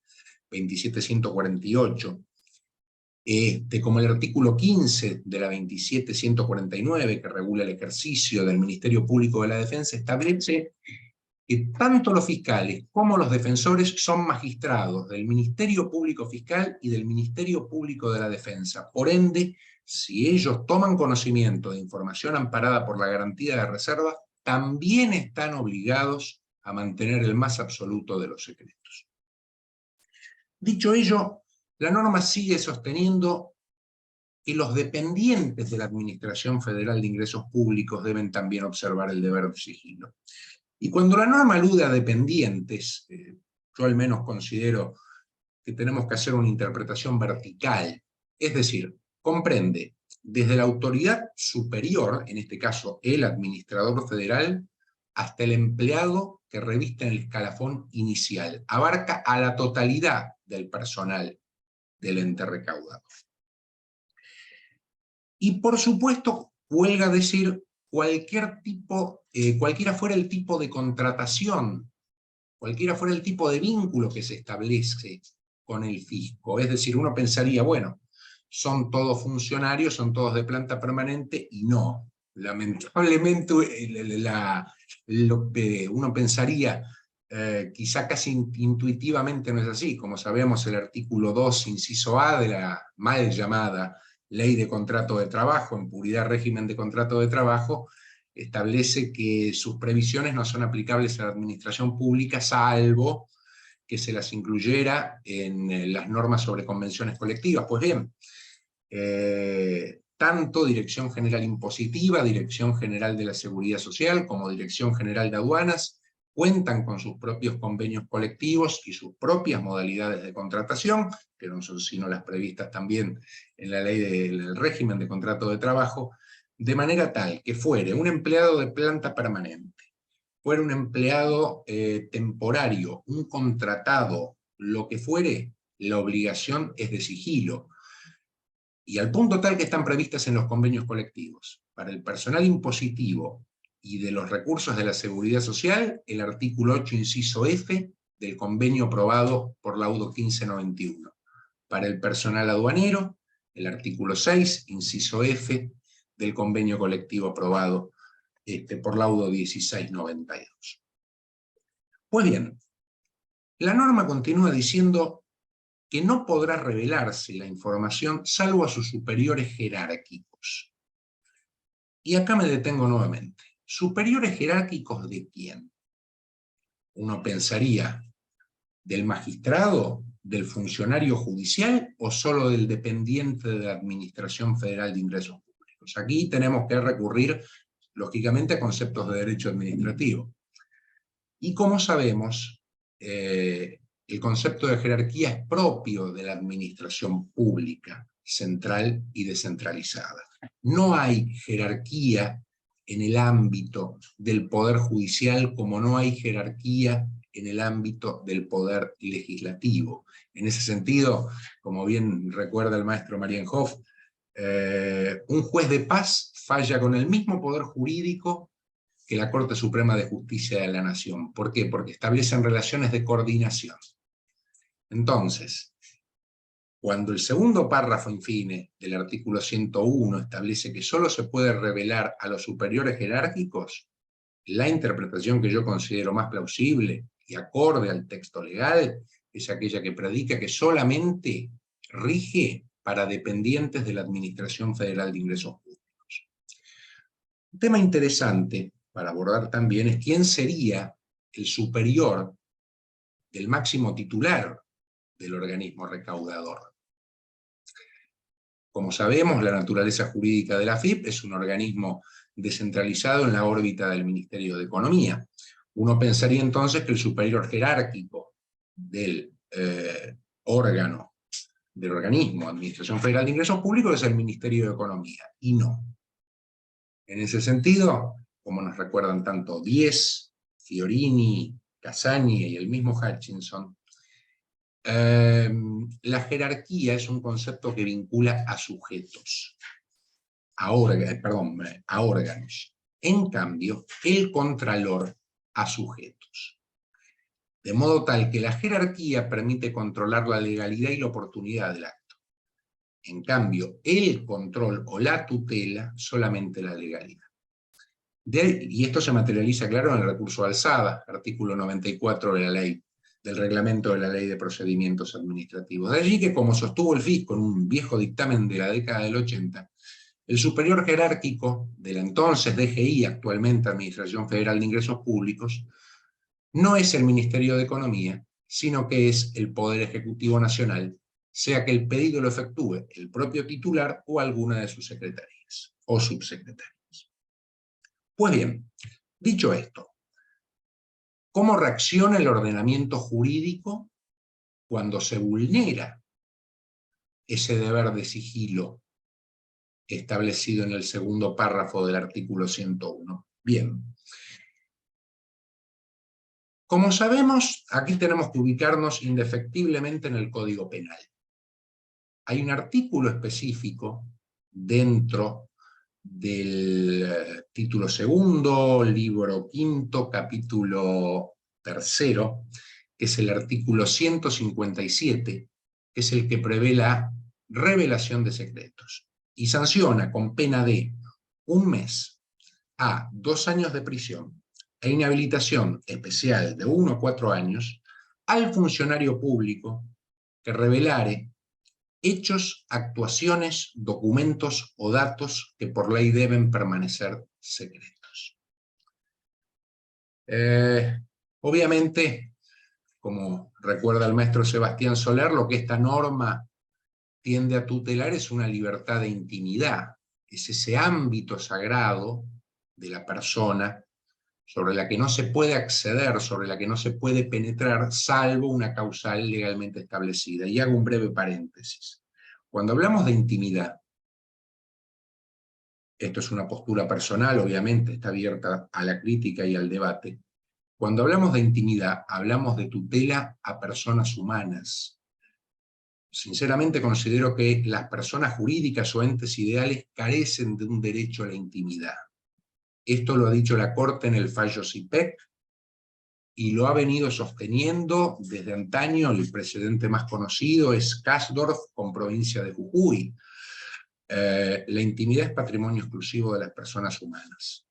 F: 27148, como el artículo 15 de la 27149, que regula el ejercicio del Ministerio Público de la Defensa, establece que tanto los fiscales como los defensores son magistrados del Ministerio Público Fiscal y del Ministerio Público de la Defensa. Por ende, si ellos toman conocimiento de información amparada por la garantía de reserva, también están obligados a mantener el más absoluto de los secretos. Dicho ello, la norma sigue sosteniendo que los dependientes de la Administración Federal de Ingresos Públicos deben también observar el deber de sigilo. Y cuando la norma alude a dependientes, yo al menos considero que tenemos que hacer una interpretación vertical, es decir, comprende desde la autoridad superior, en este caso el administrador federal, hasta el empleado que reviste en el escalafón inicial. Abarca a la totalidad del personal del ente recaudador. Y por supuesto, huelga decir, cualquiera fuera el tipo de contratación, cualquiera fuera el tipo de vínculo que se establece con el fisco. Es decir, uno pensaría, bueno, son todos funcionarios, son todos de planta permanente, y no. Lamentablemente, lo que uno pensaría, quizá casi intuitivamente no es así. Como sabemos, el artículo 2, inciso A de la mal llamada Ley de Contrato de Trabajo, en puridad régimen de contrato de trabajo, establece que sus previsiones no son aplicables a la administración pública, salvo que se las incluyera en las normas sobre convenciones colectivas. Pues bien, tanto Dirección General Impositiva, Dirección General de la Seguridad Social, como Dirección General de Aduanas, cuentan con sus propios convenios colectivos y sus propias modalidades de contratación, que no son sino las previstas también en la ley del régimen de contrato de trabajo, de manera tal que fuere un empleado de planta permanente, fuera un empleado temporario, un contratado, lo que fuere, la obligación es de sigilo. Y al punto tal que están previstas en los convenios colectivos. Para el personal impositivo y de los recursos de la seguridad social, el artículo 8, inciso F, del convenio aprobado por laudo 1591. Para el personal aduanero, el artículo 6, inciso F, del convenio colectivo aprobado por laudo 1692. Pues bien, la norma continúa diciendo que no podrá revelarse la información salvo a sus superiores jerárquicos. Y acá me detengo nuevamente. ¿Superiores jerárquicos de quién? Uno pensaría, ¿del magistrado, del funcionario judicial o solo del dependiente de la Administración Federal de Ingresos Públicos? Aquí tenemos que recurrir, lógicamente, a conceptos de derecho administrativo. Y como sabemos, el concepto de jerarquía es propio de la administración pública, central y descentralizada. No hay jerarquía en el ámbito del Poder Judicial como no hay jerarquía en el ámbito del Poder Legislativo. En ese sentido, como bien recuerda el maestro Marienhoff, un juez de paz falla con el mismo poder jurídico que la Corte Suprema de Justicia de la Nación. ¿Por qué? Porque establecen relaciones de coordinación. Entonces, cuando el segundo párrafo infine del artículo 101 establece que solo se puede revelar a los superiores jerárquicos, la interpretación que yo considero más plausible y acorde al texto legal es aquella que predica que solamente rige para dependientes de la Administración Federal de Ingresos Públicos. Un tema interesante para abordar también es quién sería el superior del máximo titular del organismo recaudador. Como sabemos, la naturaleza jurídica de la AFIP es un organismo descentralizado en la órbita del Ministerio de Economía. Uno pensaría entonces que el superior jerárquico del organismo Administración Federal de Ingresos Públicos es el Ministerio de Economía, y no. En ese sentido, como nos recuerdan tanto Diez, Fiorini, Casani y el mismo Hutchinson, la jerarquía es un concepto que vincula a sujetos, a órganos. En cambio, el contralor a sujetos. De modo tal que la jerarquía permite controlar la legalidad y la oportunidad del acto. En cambio, el control o la tutela solamente la legalidad. Y esto se materializa, claro, en el recurso de alzada, artículo 94 de la ley, del reglamento de la Ley de Procedimientos Administrativos. De allí que, como sostuvo el fisco en un viejo dictamen de la década del 80, El superior jerárquico de la entonces DGI, actualmente Administración Federal de Ingresos Públicos, no es el Ministerio de Economía, sino que es el Poder Ejecutivo Nacional, sea que el pedido lo efectúe el propio titular o alguna de sus secretarías o subsecretarías. Pues bien, dicho esto, ¿cómo reacciona el ordenamiento jurídico cuando se vulnera ese deber de sigilo establecido en el segundo párrafo del artículo 101? Bien. Como sabemos, aquí tenemos que ubicarnos indefectiblemente en el Código Penal. Hay un artículo específico dentro del título segundo, libro quinto, capítulo tercero, que es el artículo 157, que es el que prevé la revelación de secretos, y sanciona con pena de 1 mes a 2 años de prisión e inhabilitación especial de 1 a 4 años al funcionario público que revelare hechos, actuaciones, documentos o datos que por ley deben permanecer secretos. Obviamente, como recuerda el maestro Sebastián Soler, lo que esta norma tiende a tutelar es una libertad de intimidad, es ese ámbito sagrado de la persona sobre la que no se puede acceder, sobre la que no se puede penetrar, salvo una causal legalmente establecida. Y hago un breve paréntesis. Cuando hablamos de intimidad, esto es una postura personal, obviamente, está abierta a la crítica y al debate. Cuando hablamos de intimidad, hablamos de tutela a personas humanas. Sinceramente considero que las personas jurídicas o entes ideales carecen de un derecho a la intimidad. Esto lo ha dicho la Corte en el fallo CIPEC, y lo ha venido sosteniendo desde antaño. El precedente más conocido es Kasdorf con provincia de Jujuy. La intimidad es patrimonio exclusivo de las personas humanas.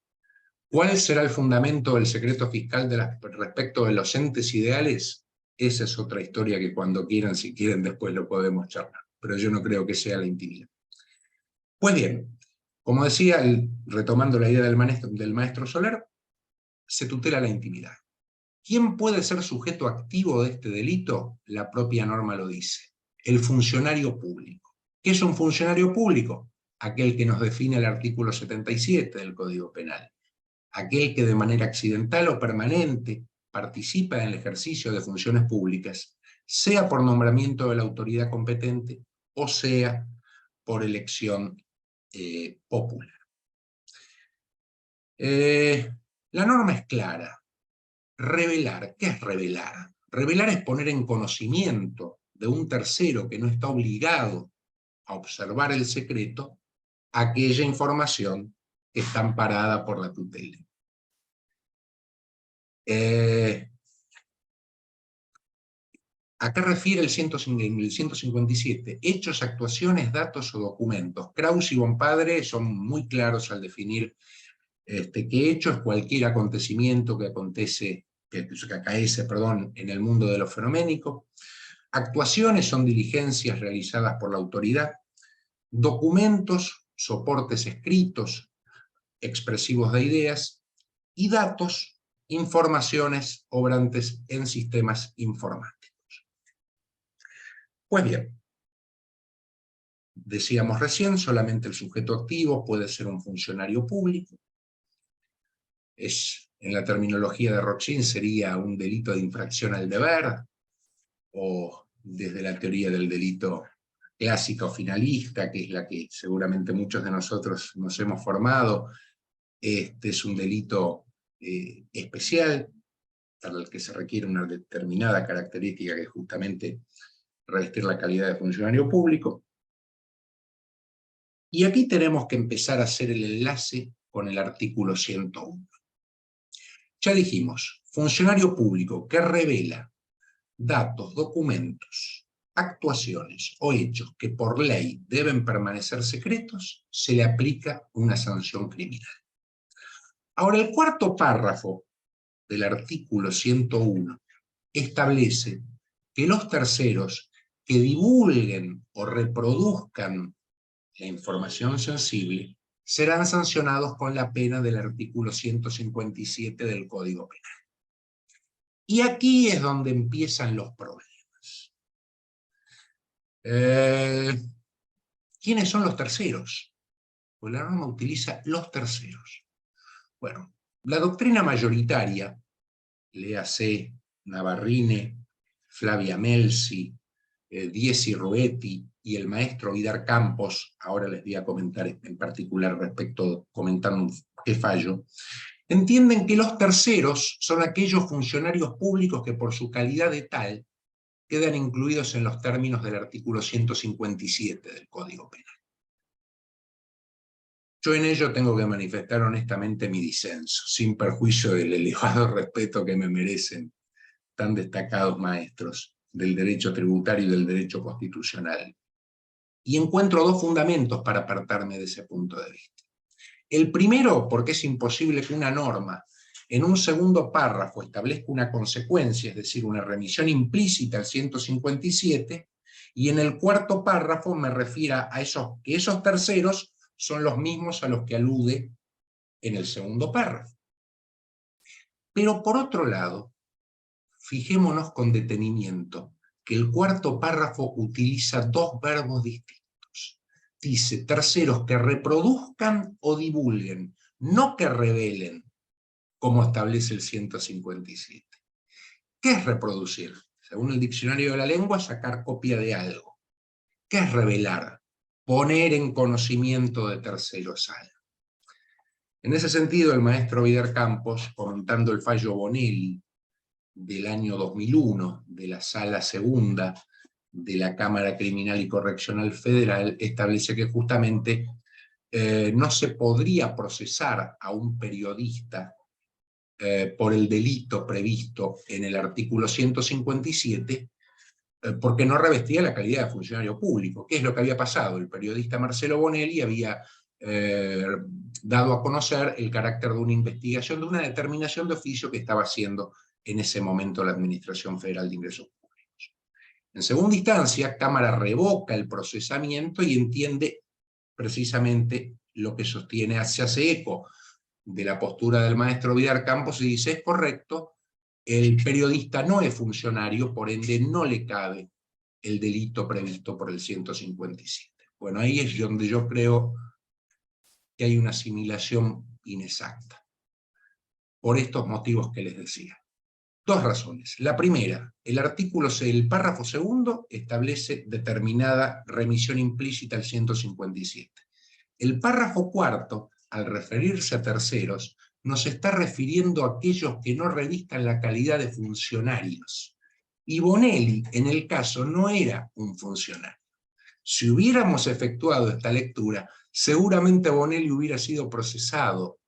F: ¿Cuál será el fundamento del secreto fiscal respecto de los entes ideales? Esa es otra historia que cuando quieran, si quieren, después lo podemos charlar. Pero yo no creo que sea la intimidad. Pues bien, como decía, retomando la idea del maestro Soler, se tutela la intimidad. ¿Quién puede ser sujeto activo de este delito? La propia norma lo dice. El funcionario público. ¿Qué es un funcionario público? Aquel que nos define el artículo 77 del Código Penal. Aquel que de manera accidental o permanente participa en el ejercicio de funciones públicas, sea por nombramiento de la autoridad competente o sea por elección popular. La norma es clara. Revelar, ¿qué es revelar? Revelar es poner en conocimiento de un tercero que no está obligado a observar el secreto aquella información que está amparada por la tutela. Acá refiere el 157, hechos, actuaciones, datos o documentos. Krauss y Bompadre son muy claros al definir que hecho es cualquier acontecimiento que acaece en el mundo de lo fenoménico. Actuaciones son diligencias realizadas por la autoridad. Documentos, soportes escritos, expresivos de ideas. Y datos, informaciones obrantes en sistemas informáticos. Pues bien, decíamos recién, solamente el sujeto activo puede ser un funcionario público. En la terminología de Roxin sería un delito de infracción al deber, o desde la teoría del delito clásica o finalista, que es la que seguramente muchos de nosotros nos hemos formado, es un delito especial, para el que se requiere una determinada característica, que es justamente revestir la calidad de funcionario público. Y aquí tenemos que empezar a hacer el enlace con el artículo 101. Ya dijimos, funcionario público que revela datos, documentos, actuaciones o hechos que por ley deben permanecer secretos, se le aplica una sanción criminal. Ahora, el cuarto párrafo del artículo 101 establece que los terceros que divulguen o reproduzcan la información sensible, serán sancionados con la pena del artículo 157 del Código Penal. Y aquí es donde empiezan los problemas. ¿Quiénes son los terceros? Pues la norma utiliza los terceros. Bueno, la doctrina mayoritaria, léase Navarrine, Flavia Melzi, Diesi Roetti y el maestro Vidar Campos, ahora les voy a comentar en particular respecto, comentando qué fallo, entienden que los terceros son aquellos funcionarios públicos que por su calidad de tal quedan incluidos en los términos del artículo 157 del Código Penal. Yo en ello tengo que manifestar honestamente mi disenso, sin perjuicio del elevado respeto que me merecen tan destacados maestros del derecho tributario y del derecho constitucional. Y encuentro dos fundamentos para apartarme de ese punto de vista. El primero, porque es imposible que una norma en un segundo párrafo establezca una consecuencia, es decir, una remisión implícita al 157, y en el cuarto párrafo me refiera a que esos terceros son los mismos a los que alude en el segundo párrafo. Pero por otro lado, fijémonos con detenimiento que el cuarto párrafo utiliza dos verbos distintos. Dice, terceros que reproduzcan o divulguen, no que revelen, como establece el 157. ¿Qué es reproducir? Según el diccionario de la lengua, sacar copia de algo. ¿Qué es revelar? Poner en conocimiento de terceros algo. En ese sentido, el maestro Vidar Campos, comentando el fallo Bonelli del año 2001, de la Sala Segunda de la Cámara Criminal y Correccional Federal, establece que justamente no se podría procesar a un periodista por el delito previsto en el artículo 157, porque no revestía la calidad de funcionario público. ¿Qué es lo que había pasado? El periodista Marcelo Bonelli había dado a conocer el carácter de una investigación, de una determinación de oficio que estaba haciendo en ese momento la Administración Federal de Ingresos Públicos. En segunda instancia, Cámara revoca el procesamiento y entiende precisamente lo que sostiene, se hace eco de la postura del maestro Vidar Campos y dice, es correcto, el periodista no es funcionario, por ende no le cabe el delito previsto por el 157. Bueno, ahí es donde yo creo que hay una asimilación inexacta, por estos motivos que les decía. Dos razones. La primera, el párrafo segundo establece determinada remisión implícita al 157. El párrafo cuarto, al referirse a terceros, nos está refiriendo a aquellos que no revistan la calidad de funcionarios. Y Bonelli, en el caso, no era un funcionario. Si hubiéramos efectuado esta lectura, seguramente Bonelli hubiera sido procesado,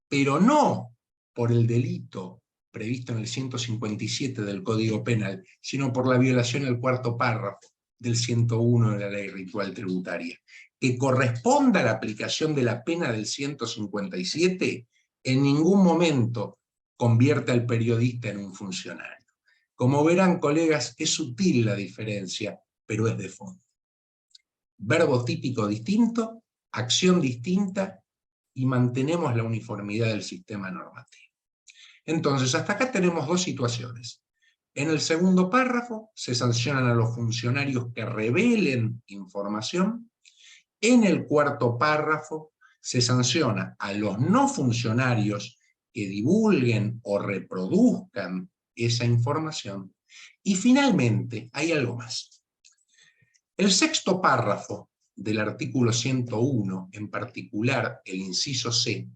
F: pero no por el delito previsto en el 157 del Código Penal, sino por la violación al cuarto párrafo del 101 de la Ley Ritual Tributaria. Que corresponda a la aplicación de la pena del 157, en ningún momento convierte al periodista en un funcionario. Como verán, colegas, es sutil la diferencia, pero es de fondo. Verbo típico distinto, acción distinta, y mantenemos la uniformidad del sistema normativo. Entonces, hasta acá tenemos dos situaciones. En el segundo párrafo se sancionan a los funcionarios que revelen información. En el cuarto párrafo se sanciona a los no funcionarios que divulguen o reproduzcan esa información. Y finalmente, hay algo más. El sexto párrafo del artículo 101, en particular el inciso C,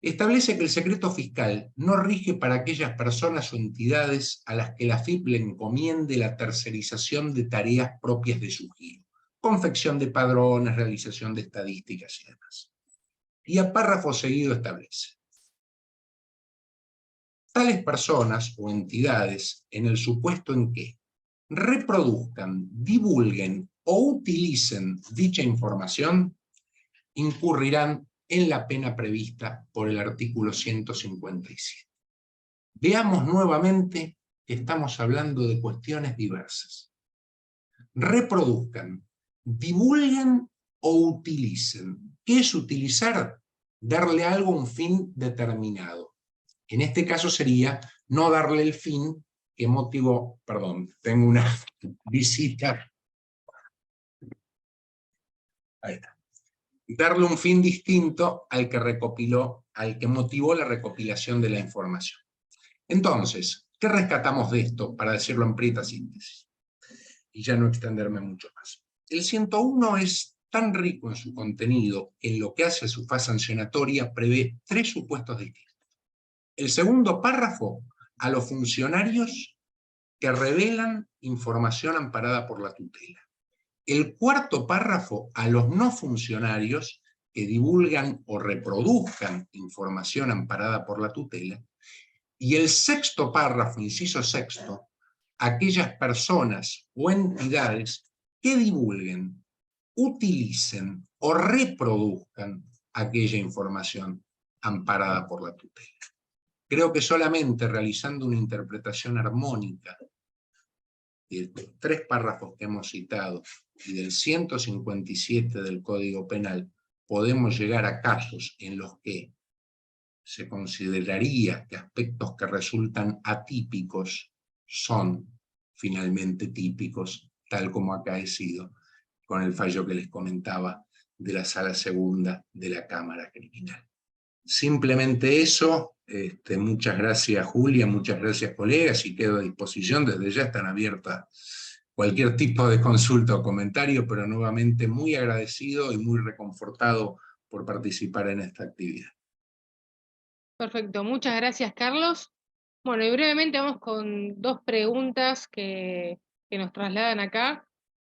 F: establece que el secreto fiscal no rige para aquellas personas o entidades a las que la AFIP le encomiende la tercerización de tareas propias de su giro, confección de padrones, realización de estadísticas y demás. Y a párrafo seguido establece: tales personas o entidades, en el supuesto en que reproduzcan, divulguen o utilicen dicha información, incurrirán en la pena prevista por el artículo 157. Veamos nuevamente que estamos hablando de cuestiones diversas. Reproduzcan, divulguen o utilicen. ¿Qué es utilizar? Darle a algo un fin determinado. En este caso sería no darle el fin que motivó, perdón, tengo una visita. Ahí está. Darle un fin distinto al que motivó la recopilación de la información. Entonces, ¿qué rescatamos de esto? Para decirlo en prieta síntesis, y ya no extenderme mucho más. El 101 es tan rico en su contenido, en lo que hace a su fase sancionatoria, prevé 3 supuestos distintos. El segundo párrafo, a los funcionarios que revelan información amparada por la tutela. El cuarto párrafo, a los no funcionarios que divulgan o reproduzcan información amparada por la tutela. Y el sexto párrafo, inciso sexto, aquellas personas o entidades que divulguen, utilicen o reproduzcan aquella información amparada por la tutela. Creo que solamente realizando una interpretación armónica de los 3 párrafos que hemos citado y del 157 del Código Penal, podemos llegar a casos en los que se consideraría que aspectos que resultan atípicos son finalmente típicos, tal como ha acaecido con el fallo que les comentaba de la Sala Segunda de la Cámara Criminal. Simplemente eso. Muchas gracias, Julia, muchas gracias, colegas, y quedo a disposición. Desde ya están abiertas cualquier tipo de consulta o comentario, pero nuevamente muy agradecido y muy reconfortado por participar en esta actividad.
B: Perfecto, muchas gracias, Carlos. Bueno, y brevemente vamos con 2 preguntas que nos trasladan acá.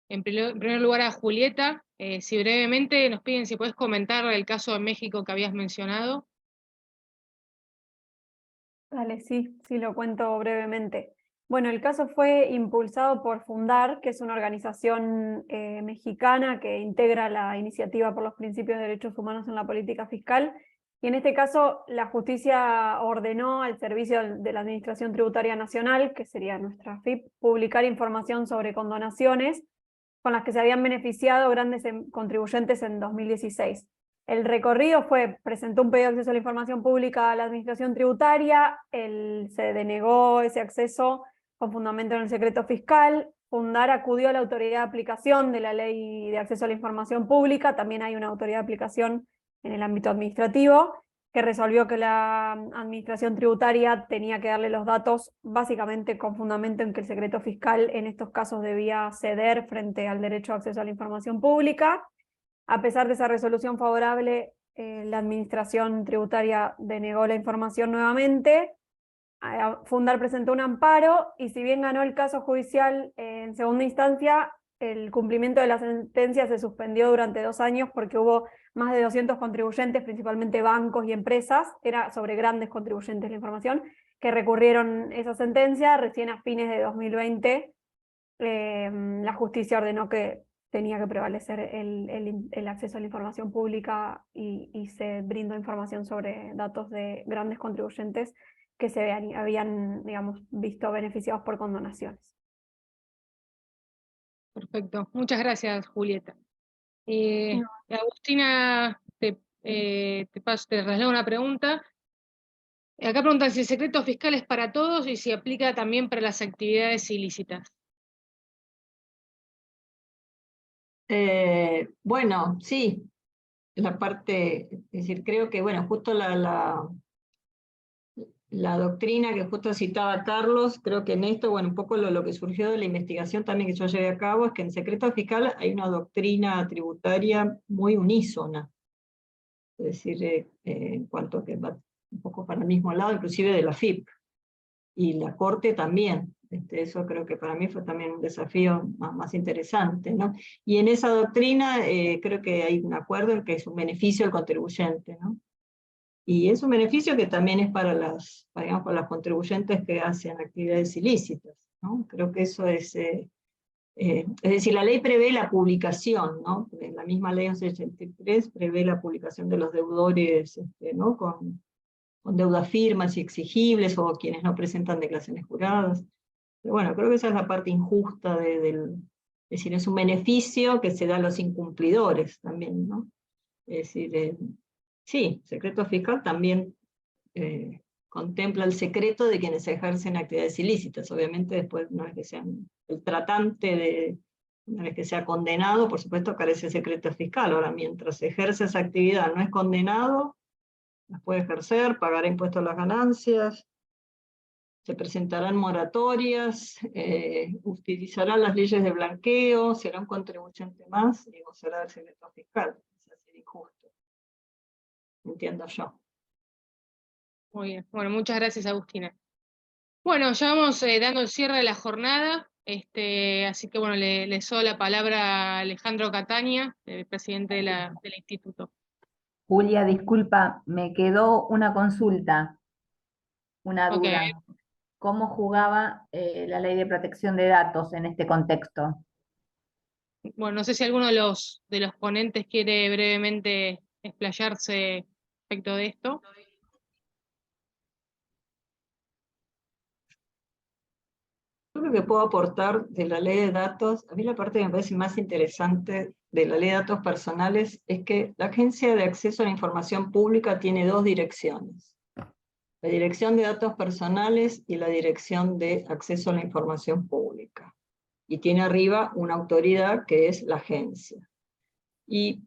B: En primer lugar a Julieta, si brevemente nos piden si puedes comentar el caso de México que habías mencionado.
D: Dale, sí, lo cuento brevemente. Bueno, el caso fue impulsado por Fundar, que es una organización mexicana que integra la iniciativa por los principios de derechos humanos en la política fiscal. Y en este caso, la justicia ordenó al Servicio de la Administración Tributaria Nacional, que sería nuestra FIP, publicar información sobre condonaciones con las que se habían beneficiado grandes contribuyentes en 2016. El recorrido fue, presentó un pedido de acceso a la información pública a la administración tributaria, se denegó ese acceso con fundamento en el secreto fiscal. Fundar acudió a la autoridad de aplicación de la ley de acceso a la información pública, también hay una autoridad de aplicación en el ámbito administrativo, que resolvió que la administración tributaria tenía que darle los datos básicamente con fundamento en que el secreto fiscal en estos casos debía ceder frente al derecho a acceso a la información pública. A pesar de esa resolución favorable, la administración tributaria denegó la información nuevamente. Fundar presentó un amparo y si bien ganó el caso judicial en segunda instancia, el cumplimiento de la sentencia se suspendió durante 2 años porque hubo más de 200 contribuyentes, principalmente bancos y empresas, era sobre grandes contribuyentes la información, que recurrieron esa sentencia. Recién a fines de 2020 la justicia ordenó que tenía que prevalecer el acceso a la información pública y se brindó información sobre datos de grandes contribuyentes que se habían, digamos, visto beneficiados por condonaciones.
B: Perfecto, muchas gracias, Julieta.
D: No.
B: Agustina, te traslado una pregunta. Acá preguntan si el secreto fiscal es para todos y si aplica también para las actividades ilícitas.
E: Bueno, sí, la parte, es decir, creo que, bueno, justo la doctrina que justo citaba Carlos, creo que en esto, bueno, un poco lo que surgió de la investigación también que yo llevé a cabo, es que en secreto fiscal hay una doctrina tributaria muy unísona, es decir, en cuanto a que va un poco para el mismo lado, inclusive de la FIP, y la Corte también. Eso creo que para mí fue también un desafío más interesante, ¿no? Y en esa doctrina creo que hay un acuerdo en que es un beneficio al contribuyente, ¿no? Y es un beneficio que también es para digamos, para los contribuyentes que hacen actividades ilícitas, ¿no? Creo que eso es decir, la ley prevé la publicación, ¿no? La misma ley 1183 prevé la publicación de los deudores, ¿no? Con deudas firmes y exigibles, o quienes no presentan declaraciones juradas. Pero bueno, creo que esa es la parte injusta Es decir, es un beneficio que se da a los incumplidores también, ¿no? Es decir, sí, secreto fiscal también contempla el secreto de quienes ejercen actividades ilícitas. Obviamente después, una vez que sean el tratante, una vez que sea condenado, por supuesto carece de secreto fiscal. Ahora, mientras ejerce esa actividad, no es condenado, las puede ejercer, pagará impuestos a las ganancias, se presentarán moratorias, utilizará las leyes de blanqueo, será un contribuyente más y gozará del secreto fiscal. Es así de injusto. Entiendo yo.
B: Muy bien. Bueno, muchas gracias, Agustina. Bueno, ya vamos dando el cierre de la jornada, así que bueno, le cedo la palabra a Alejandro Catania, el presidente del instituto.
G: Julia, disculpa, me quedó una consulta, una
B: Ok.
G: duda. ¿Cómo jugaba la ley de protección de datos en este contexto?
B: Bueno, no sé si alguno de los ponentes quiere brevemente explayarse respecto de esto.
E: Yo lo que puedo aportar de la ley de datos, a mí la parte que me parece más interesante de la ley de datos personales es que la Agencia de Acceso a la Información Pública tiene dos direcciones. La Dirección de Datos Personales y la Dirección de Acceso a la Información Pública. Y tiene arriba una autoridad que es la agencia. Y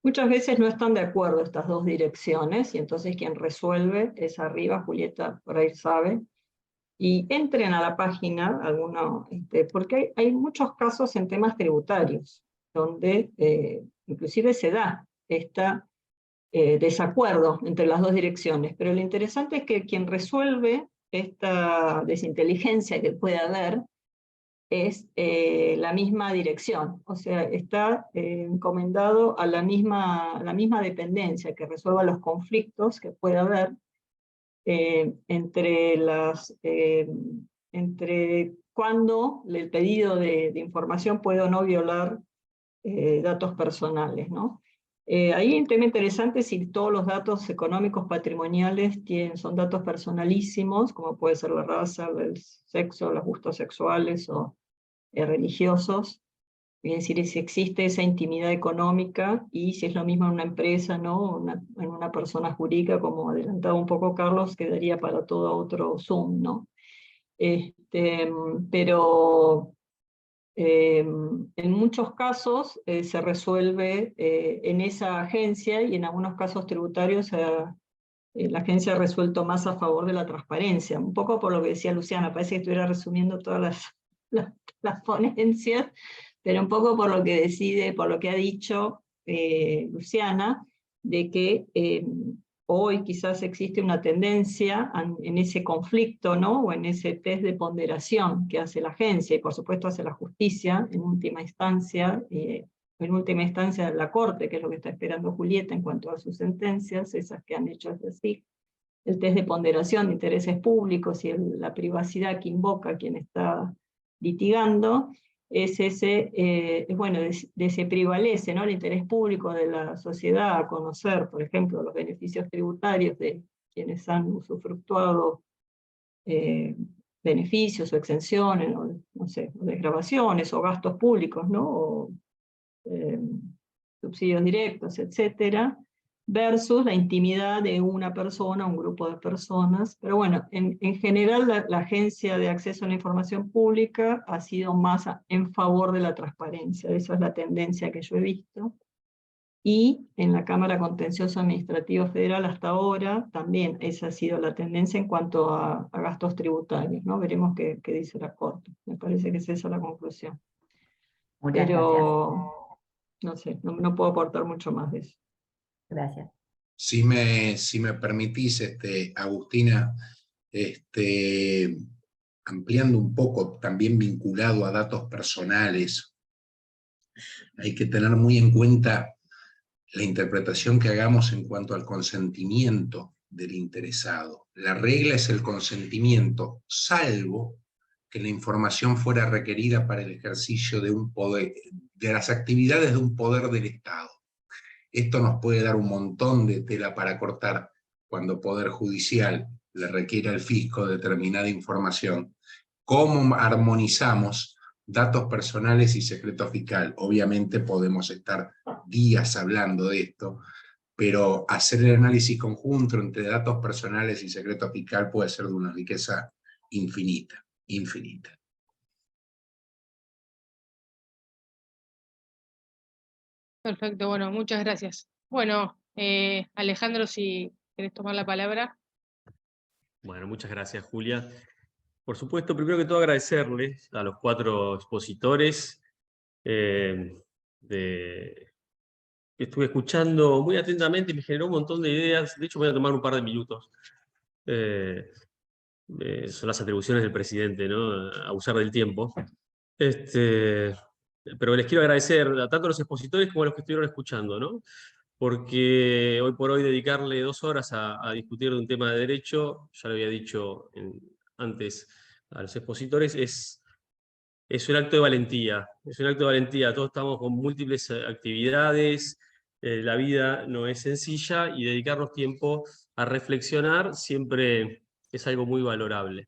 E: muchas veces no están de acuerdo estas dos direcciones, y entonces quien resuelve es arriba, Julieta por ahí sabe, y entren a la página, porque hay muchos casos en temas tributarios, donde inclusive se da desacuerdo entre las dos direcciones, pero lo interesante es que quien resuelve esta desinteligencia que puede haber es la misma dirección, o sea, está encomendado a la misma dependencia que resuelva los conflictos que puede haber entre cuándo el pedido de información puede o no violar datos personales, ¿no? Ahí hay un tema interesante si todos los datos económicos patrimoniales son datos personalísimos, como puede ser la raza, el sexo, los gustos sexuales o religiosos, es decir, si existe esa intimidad económica y si es lo mismo en una empresa, ¿no? En una persona jurídica, como adelantaba un poco Carlos, quedaría para todo otro Zoom, ¿no? Pero en muchos casos se resuelve en esa agencia, y en algunos casos tributarios la agencia ha resuelto más a favor de la transparencia, un poco por lo que decía Luciana, parece que estuviera resumiendo todas las ponencias, pero un poco por lo que ha dicho Luciana, de que hoy quizás existe una tendencia en ese conflicto, ¿no? O en ese test de ponderación que hace la agencia, y por supuesto hace la justicia en última instancia, la Corte, que es lo que está esperando Julieta en cuanto a sus sentencias, esas que han hecho, es decir, el test de ponderación de intereses públicos y la privacidad que invoca quien está litigando, es se prevalece, ¿no? El interés público de la sociedad a conocer, por ejemplo, los beneficios tributarios de quienes han usufructuado beneficios o exenciones, o, no sé, o desgravaciones o gastos públicos, ¿no? O subsidios directos, etcétera, versus la intimidad de una persona, un grupo de personas. Pero bueno, en general la Agencia de Acceso a la Información Pública ha sido más en favor de la transparencia, esa es la tendencia que yo he visto. Y en la Cámara Contencioso Administrativo Federal hasta ahora también esa ha sido la tendencia en cuanto a gastos tributarios, ¿no? Veremos qué dice la Corte. Me parece que es esa la conclusión.
G: Muchas
E: Pero no sé, no puedo aportar mucho más de eso.
G: gracias.
F: Si me permitís, Agustina, ampliando un poco, también vinculado a datos personales, hay que tener muy en cuenta la interpretación que hagamos en cuanto al consentimiento del interesado. La regla es el consentimiento, salvo que la información fuera requerida para el ejercicio de un poder, de las actividades de un poder del Estado. Esto nos puede dar un montón de tela para cortar cuando Poder Judicial le requiere al fisco determinada información. ¿Cómo armonizamos datos personales y secreto fiscal. Obviamente podemos estar días hablando de esto, pero hacer el análisis conjunto entre datos personales y secreto fiscal puede ser de una riqueza infinita, infinita.
B: Perfecto, bueno, muchas gracias. Bueno, Alejandro, si querés tomar la palabra.
H: Bueno, muchas gracias, Julia. Por supuesto, primero que todo agradecerles a los 4 expositores que estuve escuchando muy atentamente y me generó un montón de ideas. De hecho, voy a tomar un par de minutos. Son las atribuciones del presidente, ¿no? Abusar del tiempo. Pero les quiero agradecer a tanto a los expositores como a los que estuvieron escuchando, ¿no? Porque hoy por hoy dedicarle 2 horas a discutir de un tema de derecho, ya lo había dicho antes a los expositores, es un acto de valentía. Es un acto de valentía. Todos estamos con múltiples actividades, la vida no es sencilla y dedicarnos tiempo a reflexionar siempre es algo muy valorable.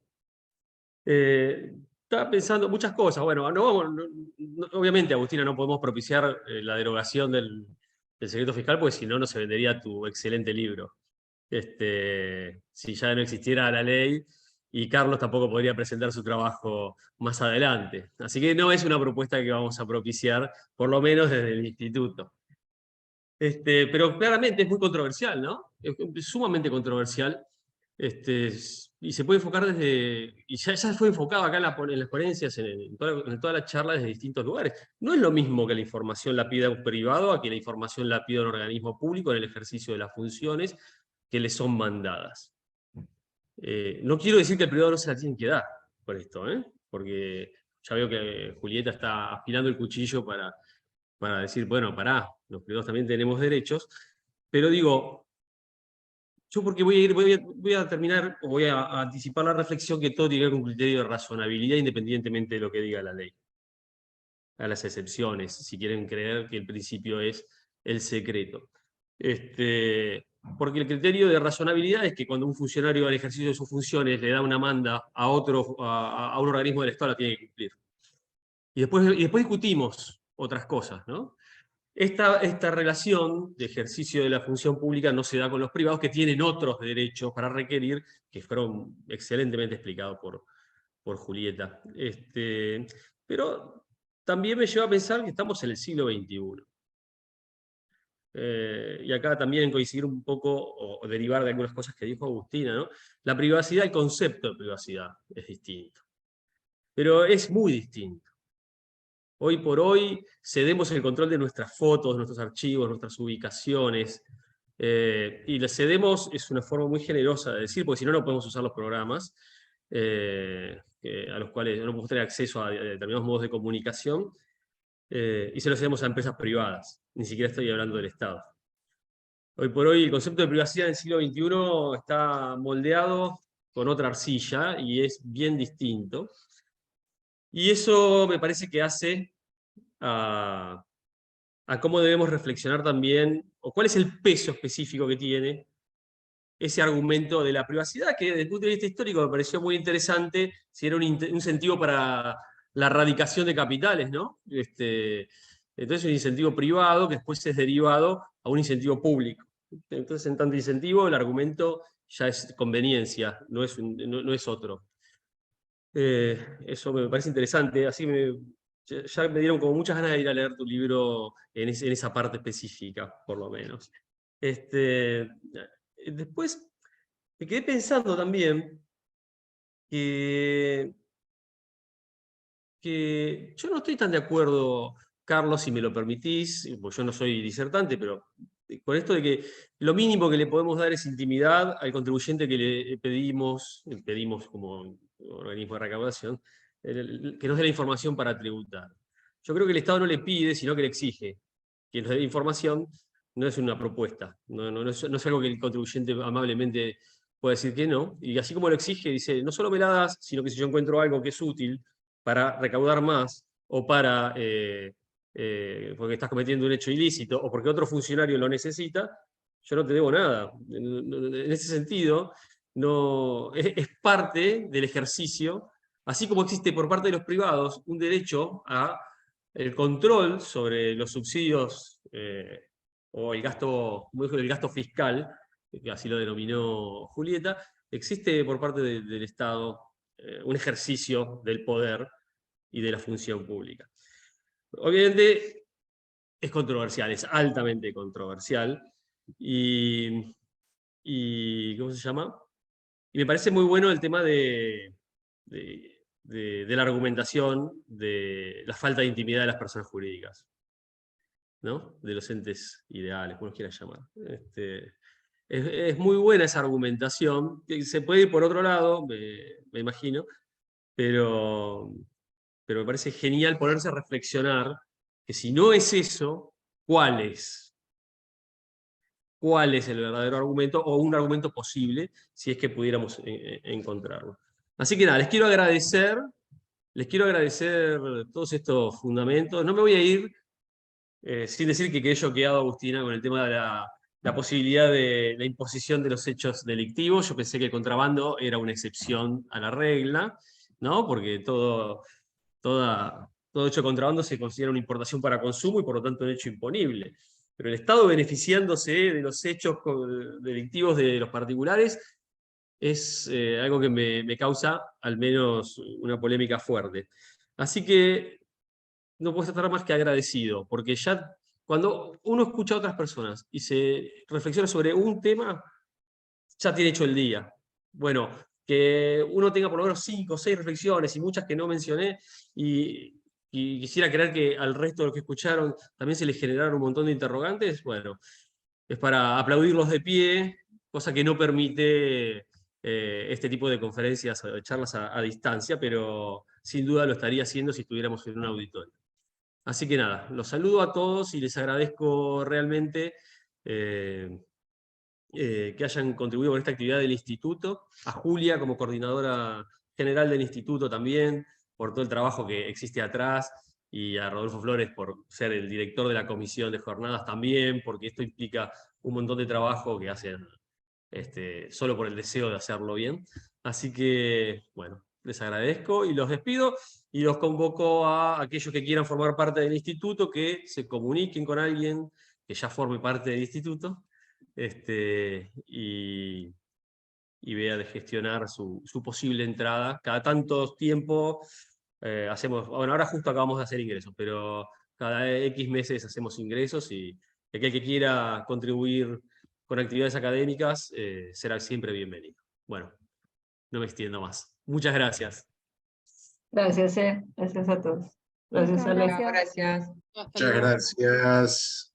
H: Estaba pensando muchas cosas. Bueno, obviamente, Agustina, no podemos propiciar la derogación del secreto fiscal, porque si no, no se vendería tu excelente libro. Si ya no existiera la ley, y Carlos tampoco podría presentar su trabajo más adelante. Así que no es una propuesta que vamos a propiciar, por lo menos desde el instituto. Pero claramente es muy controversial, ¿no? Es sumamente controversial. Y se puede enfocar desde, y ya fue enfocado acá en las ponencias, en toda la charla desde distintos lugares. No es lo mismo que la información la pida un privado a que la información la pida un organismo público en el ejercicio de las funciones que le son mandadas. No quiero decir que el privado no se la tiene que dar por esto, porque ya veo que Julieta está afilando el cuchillo para decir, bueno, pará, los privados también tenemos derechos, pero digo, yo porque voy a terminar, o voy a anticipar la reflexión que todo tiene que ver con un criterio de razonabilidad independientemente de lo que diga la ley. A las excepciones, si quieren creer que el principio es el secreto. Porque el criterio de razonabilidad es que cuando un funcionario al ejercicio de sus funciones le da una manda a un organismo del Estado, la tiene que cumplir. Y después discutimos otras cosas, ¿no? Esta relación de ejercicio de la función pública no se da con los privados, que tienen otros derechos para requerir, que fueron excelentemente explicados por Julieta. Pero también me lleva a pensar que estamos en el siglo XXI. Y acá también coincidir un poco, o derivar de algunas cosas que dijo Agustina, ¿no? La privacidad, el concepto de privacidad es distinto. Pero es muy distinto. Hoy por hoy cedemos el control de nuestras fotos, nuestros archivos, nuestras ubicaciones, y les cedemos, es una forma muy generosa de decir, porque si no, no podemos usar los programas, a los cuales no podemos tener acceso a determinados modos de comunicación, y se los cedemos a empresas privadas, ni siquiera estoy hablando del Estado. Hoy por hoy el concepto de privacidad en el siglo XXI está moldeado con otra arcilla, y es bien distinto. Y eso me parece que hace a cómo debemos reflexionar también, o cuál es el peso específico que tiene ese argumento de la privacidad, que desde el punto de vista histórico me pareció muy interesante, si era un incentivo para la erradicación de capitales, ¿no? Entonces un incentivo privado que después es derivado a un incentivo público. Entonces en tanto incentivo el argumento ya es conveniencia, no es otro. Eso me parece interesante, así ya me dieron como muchas ganas de ir a leer tu libro en esa parte específica, por lo menos. Después me quedé pensando también que yo no estoy tan de acuerdo, Carlos, si me lo permitís, porque yo no soy disertante, pero con esto de que lo mínimo que le podemos dar es intimidad al contribuyente que le pedimos como organismo de recaudación, que nos dé la información para tributar. Yo creo que el Estado no le pide, sino que le exige que nos dé información. No es una propuesta, no es algo que el contribuyente amablemente pueda decir que no, y así como lo exige, dice, no solo me la das, sino que si yo encuentro algo que es útil para recaudar más, o para porque estás cometiendo un hecho ilícito, o porque otro funcionario lo necesita, yo no te debo nada. En ese sentido, es parte del ejercicio Así como existe por parte de los privados un derecho a el control sobre los subsidios o el gasto, como dijo, el gasto fiscal, que así lo denominó Julieta, existe por parte del Estado un ejercicio del poder y de la función pública. Obviamente es controversial, es altamente controversial, y ¿cómo se llama? Y me parece muy bueno el tema de la argumentación de la falta de intimidad de las personas jurídicas, ¿no? De los entes ideales, como los quieras llamar. Es muy buena esa argumentación, que se puede ir por otro lado, me imagino, pero me parece genial ponerse a reflexionar que si no es eso, ¿cuál es? ¿Cuál es el verdadero argumento o un argumento posible si es que pudiéramos encontrarlo? Así que nada, les quiero agradecer todos estos fundamentos. No me voy a ir sin decir que quedé choqueado, Agustina, con el tema de la posibilidad de la imposición de los hechos delictivos. Yo pensé que el contrabando era una excepción a la regla, ¿no? Porque todo hecho de contrabando se considera una importación para consumo y por lo tanto un hecho imponible. Pero el Estado beneficiándose de los hechos delictivos de los particulares es algo que me causa al menos una polémica fuerte. Así que no puedo estar más que agradecido, porque ya cuando uno escucha a otras personas y se reflexiona sobre un tema, ya tiene hecho el día. Bueno, que uno tenga por lo menos 5 o 6 reflexiones y muchas que no mencioné, y quisiera creer que al resto de los que escucharon también se les generaron un montón de interrogantes, bueno, es para aplaudirlos de pie, cosa que no permite este tipo de conferencias o charlas a distancia, pero sin duda lo estaría haciendo si estuviéramos en un auditorio. Así que nada, los saludo a todos y les agradezco realmente que hayan contribuido con esta actividad del Instituto, a Julia como coordinadora general del Instituto también, por todo el trabajo que existe atrás, y a Rodolfo Flores por ser el director de la comisión de jornadas también, porque esto implica un montón de trabajo que hacen solo por el deseo de hacerlo bien. Así que, bueno, les agradezco y los despido, y los convoco a aquellos que quieran formar parte del instituto, que se comuniquen con alguien que ya forme parte del instituto, y vea de gestionar su posible entrada. Cada tanto tiempo hacemos, bueno, ahora justo acabamos de hacer ingresos, pero cada X meses hacemos ingresos, y aquel que quiera contribuir con actividades académicas será siempre bienvenido. Bueno, no me extiendo más. Muchas gracias.
E: Gracias, gracias a todos. Gracias,
D: Muchas
E: Alex.
D: gracias.
C: Gracias.
B: Hasta
F: Muchas
B: luego.
F: gracias.